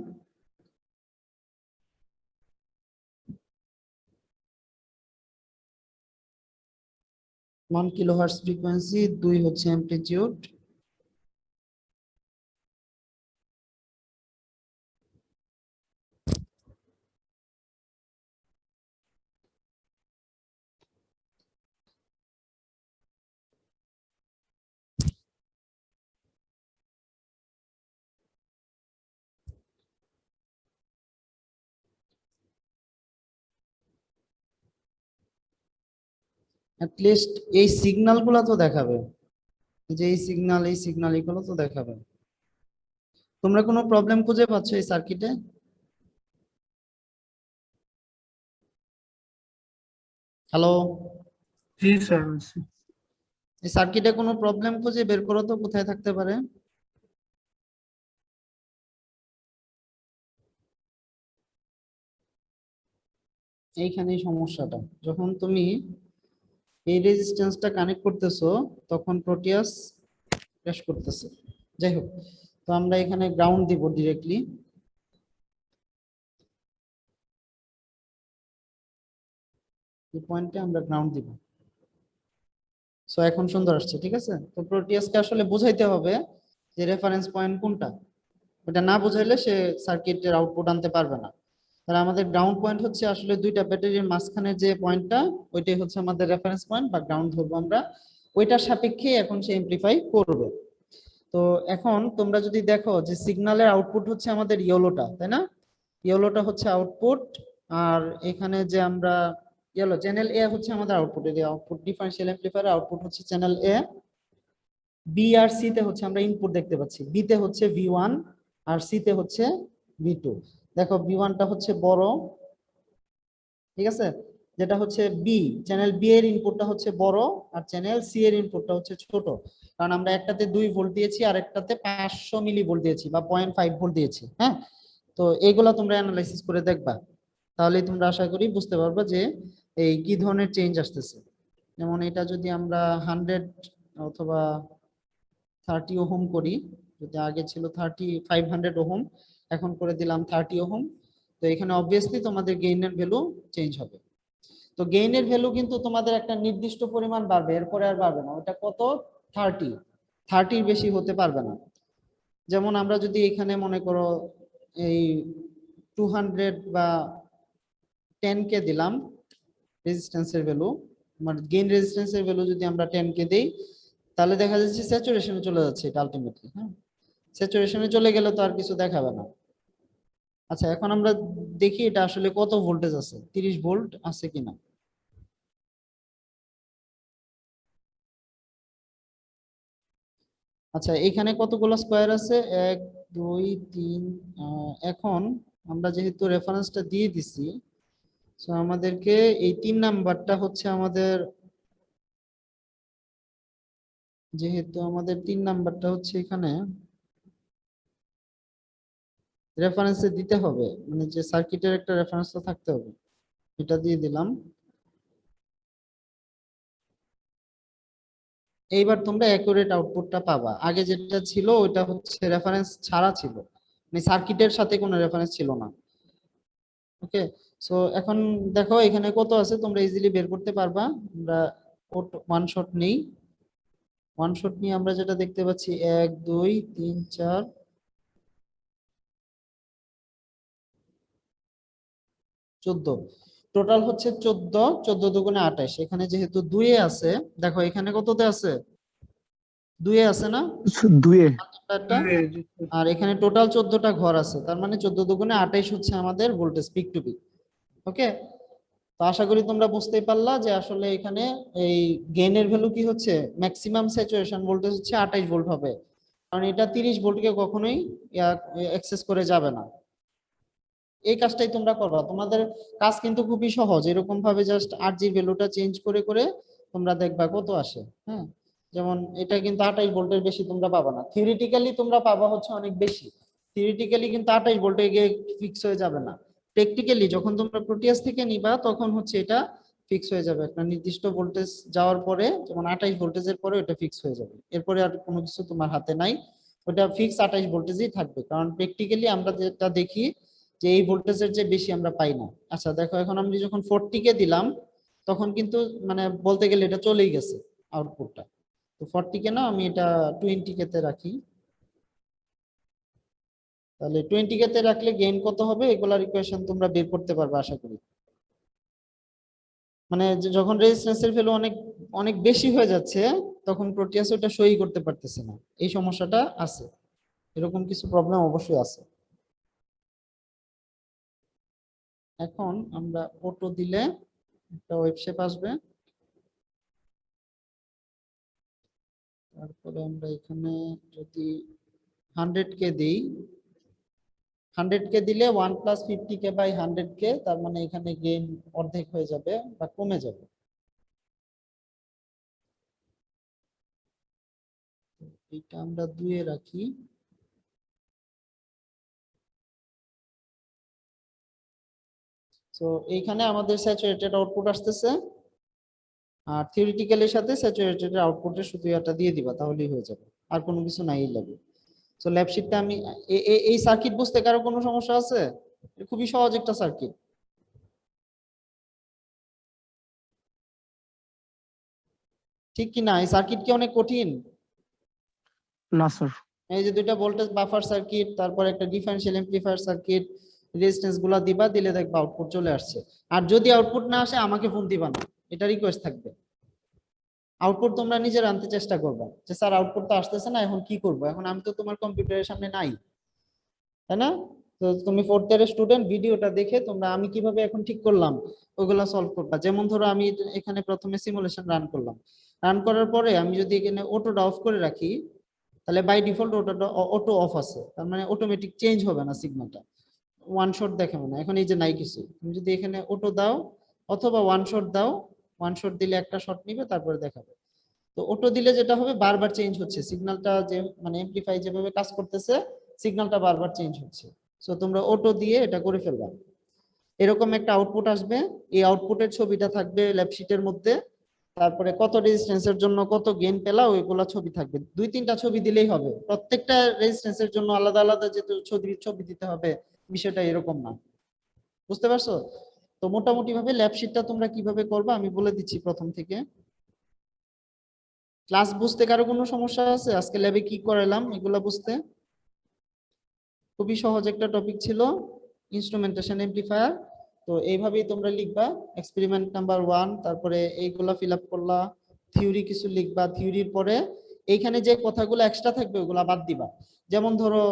1 কিলোহার্টজ ফ্রিকোয়েন্সি, 2 হচ্ছে অ্যামপ্লিটিউড। অ্যাটলিস্ট এই সিগন্যাল গুলো তো দেখাবে, যে এই সিগন্যাল এগুলো তো দেখাবে। তোমরা কোনো প্রবলেম খুঁজে পাচ্ছ এই সার্কিটে? হ্যালো, জি স্যার। এই সার্কিটে কোনো প্রবলেম খুঁজে বের করো তো কোথায় থাকতে পারে। এইখানেই সমস্যাটা। যখন তুমি এই রেজিস্ট্যান্সটা কানেক্ট করতেছো তখন প্রোটিয়াস ক্র্যাশ করতেছে। যাই হোক, তো আমরা এখানে গ্রাউন্ড দিব ডিরেক্টলি। এই পয়েন্টে আমরা গ্রাউন্ড দিব। সো এখন সুন্দর আসছে, ঠিক আছে? তো প্রোটিয়াসকে আসলে বোঝাইতে হবে যে রেফারেন্স পয়েন্ট কোনটা। ওটা না বুঝাইলে সে সার্কিটের আউটপুট আনতে পারবে না। তাহলে আমাদের গ্রাউন্ড পয়েন্ট হচ্ছে আসলে দুইটা ব্যাটারির মাঝখানে যে পয়েন্টটা, ওইটাই হচ্ছে আমাদের রেফারেন্স পয়েন্ট বা গ্রাউন্ড ধরবো আমরা। ওইটার সাপেক্ষে এখন সে এমপ্লিফাই করবে। তো এখন তোমরা যদি দেখো যে সিগন্যালের আউটপুট হচ্ছে আমাদের ইয়েলোটা, তাই না? ইয়েলোটা হচ্ছে আউটপুট। আর এখানে যে আমরা ইয়েলো চ্যানেল এ হচ্ছে আমাদের আউটপুট। এই আউটপুট ডিফারেনশিয়াল অ্যামপ্লিফায়ার আউটপুট হচ্ছে চ্যানেল এ। বি আর সি তে হচ্ছে আমরা ইনপুট দেখতে পাচ্ছি। বি তে হচ্ছে V1 আর সি তে হচ্ছে V2। দেখো V1 টা হচ্ছে বড়, ঠিক আছে? যেটা হচ্ছে বি, চ্যানেল বি এর ইনপুটটা হচ্ছে বড় আর চ্যানেল সি এর ইনপুটটা হচ্ছে ছোট। কারণ আমরা একটাতে 2 ভোল্ট দিয়েছি আর একটাতে 500 মিলি ভোল্ট দিয়েছি বা 0.5 ভোল্ট দিয়েছি। হ্যাঁ, তো এইগুলা তোমরা অ্যানালাইসিস করে দেখবা, তাহলেই তোমরা আশা করি বুঝতে পারবে যে এই কি ধরনের চেঞ্জ আসতেছে। যেমন এটা যদি আমরা 100 অথবা 30 ওহম করি, যদি আগে ছিল 500 ওহম, এখন করে দিলাম 30 ওহম, তো এখানে অবভিয়াসলি তোমাদের গেইনের ভ্যালু চেঞ্জ হবে। তো গেইনের ভ্যালু কিন্তু তোমাদের একটা নির্দিষ্ট পরিমাণ বাড়বে, এরপরে আর বাড়বে না। ওটা কত? 30 বেশি হতে পারবে না। যেমন আমরা যদি এখানে মনে করো এই 200 বা 10 কে দিলাম রেজিস্ট্যান্সের ভ্যালু, মানে গেইন রেজিস্ট্যান্সের ভ্যালু যদি আমরা 10 কে দেই, তাহলে দেখা যাচ্ছে স্যাচুরেশনে চলে যাচ্ছে এটা আলটিমেটলি। হ্যাঁ, স্যাচুরেশনে চলে গেলে তো আর কিছু দেখাবে না। আচ্ছা, এখন আমরা দেখি এটা আসলে কত ভোল্টেজ আছে, 30 ভোল্ট আছে কিনা। আচ্ছা, এখানে কতগুলো স্কোয়ার আছে? 1 2 3। এখন আমরা যেহেতু রেফারেন্সটা দিয়ে দিছি, সো আমাদেরকে এই 3 নাম্বারটা হচ্ছে আমাদের, যেহেতু আমাদের 3 নাম্বারটা হচ্ছে এখানে রেফারেন্সে দিতে হবে, মানে যে সার্কিটের একটা রেফারেন্স তো থাকতে হবে। এটা দিয়ে দিলাম। এইবার তোমরা অ্যাকুরেট আউটপুটটা পাবা। আগে যেটা ছিল ওটা হচ্ছে রেফারেন্স ছাড়া ছিল, মানে সার্কিটের সাথে কোনো রেফারেন্স ছিল না। ওকে, সো এখন দেখো এখানে কত আছে তোমরা ইজিলি বের করতে পারবা। আমরা ওয়ান শট নেই, ওয়ান শট নিয়ে আমরা যেটা দেখতে পাচ্ছি 1 2 3 4 14, টোটাল হচ্ছে 14, 14 দুগুণে 28। এখানে যেহেতু 2 এ আছে, দেখো এখানে কততে আছে, 2 এ আছে না দুয়ে একটা, আর এখানে টোটাল 14টা ঘর আছে, তার মানে 14 দুগুণে 28 হচ্ছে আমাদের ভোল্টেজ পিক টু পিক। ওকে, তো আশা করি তোমরা বুঝতেই পারলা যে আসলে এখানে এই গেইনের ভ্যালু কি হচ্ছে, ম্যাক্সিমাম স্যাচুরেশন ভোল্টেজ হচ্ছে 28 ভোল্ট হবে, কারণ এটা 30 ভোল্টকে কখনোই অ্যাক্সেস করে যাবে না। এই কাজটাই তোমরা করবা, তোমাদের কাজ কিন্তু খুবই সহজ, এরকম ভাবে জাস্ট আরজি ভ্যালুটা চেঞ্জ করে করে তোমরা দেখবা কত আসে। হ্যাঁ, যেমন এটা কিন্তু 28 ভোল্টের বেশি তোমরা পাবা না, থিওরিটিক্যালি তোমরা পাবা হচ্ছে অনেক বেশি, থিওরিটিক্যালি কিন্তু 28 ভোল্টে গিয়ে ফিক্স হয়ে যাবে না, প্র্যাকটিক্যালি যখন তোমরা প্রোটিয়াস থেকে নিবা তখন হচ্ছে এটা ফিক্স হয়ে যাবে, একটা নির্দিষ্ট ভোল্টেজ যাওয়ার পরে, যেমন 28 ভোল্টেজের পরে ওটা ফিক্স হয়ে যাবে, এরপরে আর কোনো কিছু তোমার হাতে নাই, ওটা ফিক্স 28 ভোল্টেজই থাকবে, কারণ প্র্যাকটিক্যালি আমরা যেটা দেখি যে এই ভোল্টেজের যে বেশি আমরা পাই না। আচ্ছা দেখো এখন আমি যখন 40 কে দিলাম তখন কিন্তু মানে বলতে গেলে এটা চলেই গেছে আউটপুটটা, তো 40 কে না আমি এটা 20 কে তে রাখি, তাহলে 20 কে তে রাখলে গেইন কত হবে এগুলার ইকুয়েশন তোমরা বের করতে পারবে আশা করি। মানে যখন রেজিস্ট্যান্সের ভ্যালু অনেক অনেক বেশি হয়ে যাচ্ছে তখন প্রোটিয়াস ওটা সই করতে পারতেছে না, এই সমস্যাটা আছে, এরকম কিছু প্রবলেম অবশ্যই আছে। এখন আমরা অটো দিলে একটা ওয়েব শেপ আসবে, তারপরে আমরা এখানে যদি 100 কে দিই, 100 কে দিলে 1 প্লাস 50 কে বাই 100 কে, তার মানে এখানে গেইন অর্ধেক হয়ে যাবে বা কমে যাবে। এটা আমরা 2 এ রাখি, সো এইখানে আমাদের স্যাচুরেটেড আউটপুট আসতেছে, আর থিওরিটিক্যালের সাথে স্যাচুরেটেড আউটপুটের শুধু এটা দিয়ে দিবা তাহলেই হয়ে যাবে, আর কোনো কিছু নাই লাগে। সো ল্যাব শিটটা আমি এই সার্কিট বুঝতে কারো কোনো সমস্যা আছে? খুবই সহজ একটা সার্কিট, ঠিক কি না? এই সার্কিট কি অনেক কঠিন? না স্যার। এই যে দুইটা ভোল্টেজ বাফার সার্কিট, তারপর একটা ডিফারেনশিয়াল এমপ্লিফায়ার সার্কিট, রেজিস্ট্যান্স গুলা দিবা, দিলে দেখবা আউটপুট চলে আসছে। আর যদি আউটপুট না আসে আমাকে ফোন দিবা না, এটা রিকোয়েস্ট থাকবে। আউটপুট তোমরা নিজের আনতে চেষ্টা করবা, যে স্যার আউটপুট তো আসতেছে না, এখন কি করবো, এখন আমি তো তোমার কম্পিউটারের সামনে নাই, তাই না? তো তুমি 4th ইয়ারের স্টুডেন্ট, ভিডিওটা দেখে তোমরা আমি কিভাবে এখন ঠিক করলাম ওইগুলা সলভ করবা। যেমন ধরো আমি এখানে প্রথমে সিমুলেশন রান করলাম, রান করার পরে আমি যদি এখানে অটোটা অফ করে রাখি, তাহলে বাই ডিফল্ট ওটা অটো অফ আছে, তার মানে অটোমেটিক চেঞ্জ হবে না সিগন্যালটা, ওয়ান শট দেখাবে না। এখন এই যে নাই কিছু, তুমি যদি এখানে অটো দাও অথবা ওয়ান শট দাও, ওয়ান শট দিলে একটা শট নিবে তারপরে দেখাবে। তো অটো দিলে যেটা হবে বারবার চেঞ্জ হচ্ছে সিগন্যালটা, যে মানে এমপ্লিফাই যেভাবে কাজ করতেছে সিগন্যালটা বারবার চেঞ্জ হচ্ছে। সো তোমরা অটো দিয়ে এটা করে ফেলবা, এরকম একটা আউটপুট আসবে, এই আউটপুটের ছবিটা থাকবে ল্যাব শিটের মধ্যে, তারপরে কত রেজিস্ট্যান্সের জন্য কত গেইন পেলা ওইগুলা ছবি থাকবে, 2-3টা ছবি দিলেই হবে, প্রত্যেকটা রেজিস্ট্যান্সের জন্য আলাদা আলাদা যে ছবি দিতে হবে বিষয়টা এরকম না, বুঝতে পারছো? তো মোটামুটি ভাবে ল্যাব শিটটা তোমরা কিভাবে করবা আমি বলে দিচ্ছি প্রথম থেকে। ক্লাস বুঝতে কারো কোনো সমস্যা আছে? আজকে ল্যাবে কি করালাম এগুলা বুঝতে? খুবই সহজ একটা টপিক ছিল, ইনস্ট্রুমেন্টেশন এমপ্লিফায়ার। তো এইভাবেই তোমরা লিখবা, এক্সপেরিমেন্ট নাম্বার 1, তারপরে এইগুলা ফিল আপ করলা, থিওরি কিছু লিখবা, থিওরির পরে এইখানে যে কথাগুলো এক্সট্রা থাকবে ওগুলা বাদ দিবা। যেমন ধরো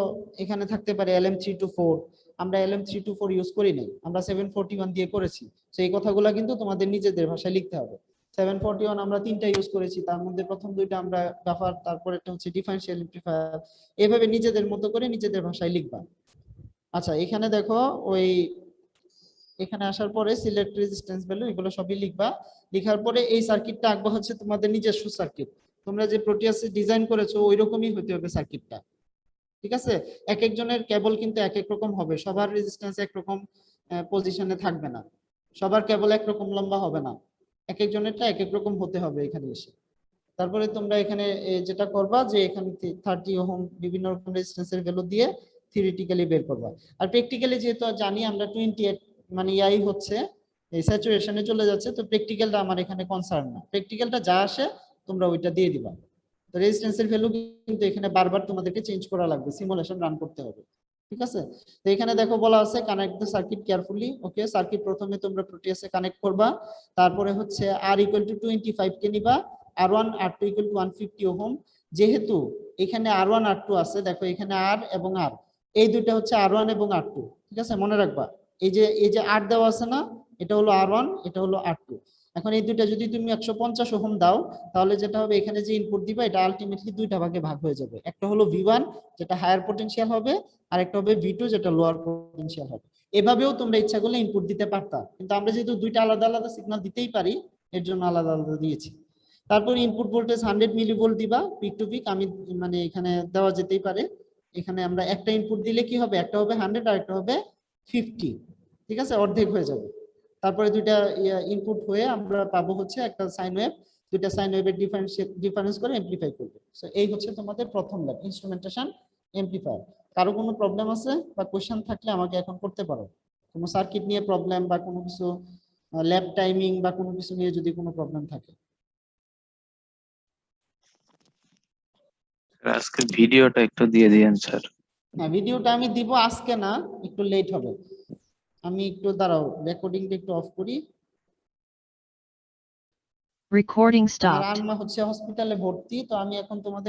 এখানে থাকতে পারে LM324, আমরা LM324 ইউজ করি নাই, আমরা 741 দিয়ে করেছি, তো এই কথাগুলো কিন্তু তোমাদের নিজেদের ভাষায় লিখতে হবে। 741 আমরা 3টা ইউজ করেছি, তার মধ্যে প্রথম 2টা আমরা বাফার, তারপরেটা হচ্ছে ডিফারেনশিয়াল এমপ্লিফায়ার, এভাবে নিজেদের মতো করে নিজেদের ভাষায় লিখবা। আচ্ছা এখানে দেখো ওই এখানে আসার পরে সিলেক্ট রেজিস্ট্যান্স ভ্যালু এগুলো সবই লিখবা, লেখার পরে এই সার্কিটটা আঁকবা হচ্ছে তোমাদের নিজস্ব সার্কিট, তোমরা যে প্রোটিয়াসে ডিজাইন করেছো ওই রকমই হতে হবে সার্কিটটা, ঠিক আছে? এক একজনের কেবল কিন্তু এক এক রকম হবে, সবার রেজিস্ট্যান্স একরকম পজিশনে থাকবে না, সবার কেবল একরকম লম্বা হবে না, এক একজনেরটা এক এক রকম হতে হবে এখানে এসে। তারপরে তোমরা এখানে যেটা করবা যে এখানে 30 ওহম বিভিন্ন রকম রেজিস্ট্যান্সের ভ্যালু দিয়ে থিওরিটিক্যালি বের করবা। আর প্র্যাকটিক্যালি যেহেতু জানি আমরা 28 মানে ইয়াই হচ্ছে এই স্যাচুরেশনে চলে যাচ্ছে, তো প্র্যাকটিক্যালটা আমার এখানে কনসার্ন না, প্র্যাকটিক্যালটা যা আসে তোমরা ওইটা দিয়ে দিবা। তো রেজিস্ট্যান্সের ভ্যালু কিন্তু এখানে বারবার তোমাদেরকে চেঞ্জ করা লাগবে, সিমুলেশন রান করতে হবে, ঠিক আছে। তো এখানে দেখো বলা আছে connect the circuit carefully. Okay, circuit প্রথমে তোমরা প্রোটিয়াসে কানেক্ট করবা, তারপরে হচ্ছে R = 25 কে নিবা, R1 R2 = 150 ওহম। যেহেতু এখানে R1 R2 আছে, দেখো এখানে R এবং R, এই দুইটা হচ্ছে R1 এবং R2, ঠিক আছে, মনে রাখবা। এই যে R দেওয়া আছে না, এটা হলো R1, এটা হলো R2। এখন এই দুইটা যদি তুমি 150 ওহম দাও, তাহলে যেটা হবে এখানে যে ইনপুট দিবা এটা আলটিমেটলি দুইটা ভাগে ভাগ হয়ে যাবে। একটা হলো V1 যেটা হায়ার পটেনশিয়াল হবে, আর একটা হবে V2 যেটা লোয়ার পটেনশিয়াল হবে। এভাবেও তোমরা ইচ্ছা করলে ইনপুট দিতে পারতা, কিন্তু আমরা যেহেতু দুইটা আলাদা আলাদা সিগন্যাল দিতেই পারি, এর জন্য আলাদা আলাদা দিয়েছি। তারপর ইনপুট ভোল্টেজ 100 মিলিভোল্ট দিবা পিক টু পিক, আমি মানে এখানে দেওয়া যেতেই পারে। এখানে আমরা একটা ইনপুট দিলে কি হবে, একটা হবে 100 আর একটা হবে 50, ঠিক আছে, অর্ধেক হয়ে যাবে। তারপরে দুইটা ইনপুট হয়ে আমরা পাবো হচ্ছে একটা সাইন ওয়েভ, দুইটা সাইন ওয়েভের ডিফারেন্স করে এমপ্লিফাই করবে। সো এই হচ্ছে তোমাদের প্রথম ল্যাব, ইনস্ট্রুমেন্টেশন এমপ্লিফায়ার। কারো কোনো প্রবলেম আছে বা কোশ্চেন থাকলে আমাকে এখন করতে পারো, কোনো সার্কিট নিয়ে প্রবলেম বা কোনো কিছু ল্যাব টাইমিং বা কোনো কিছু নিয়ে যদি কোনো প্রবলেম থাকে। আজকের ভিডিওটা একটু দিয়ে দিয়েন স্যার। হ্যাঁ, ভিডিওটা আমি দিব, আজকে না, একটু লেট হবে। আমি একটু দাঁড়াও, রেকর্ডিংটা একটু অফ করি। Recording আমার stopped. আম্মা হচ্ছে হসপিটালে ভর্তি, তো আমি এখন তোমাদের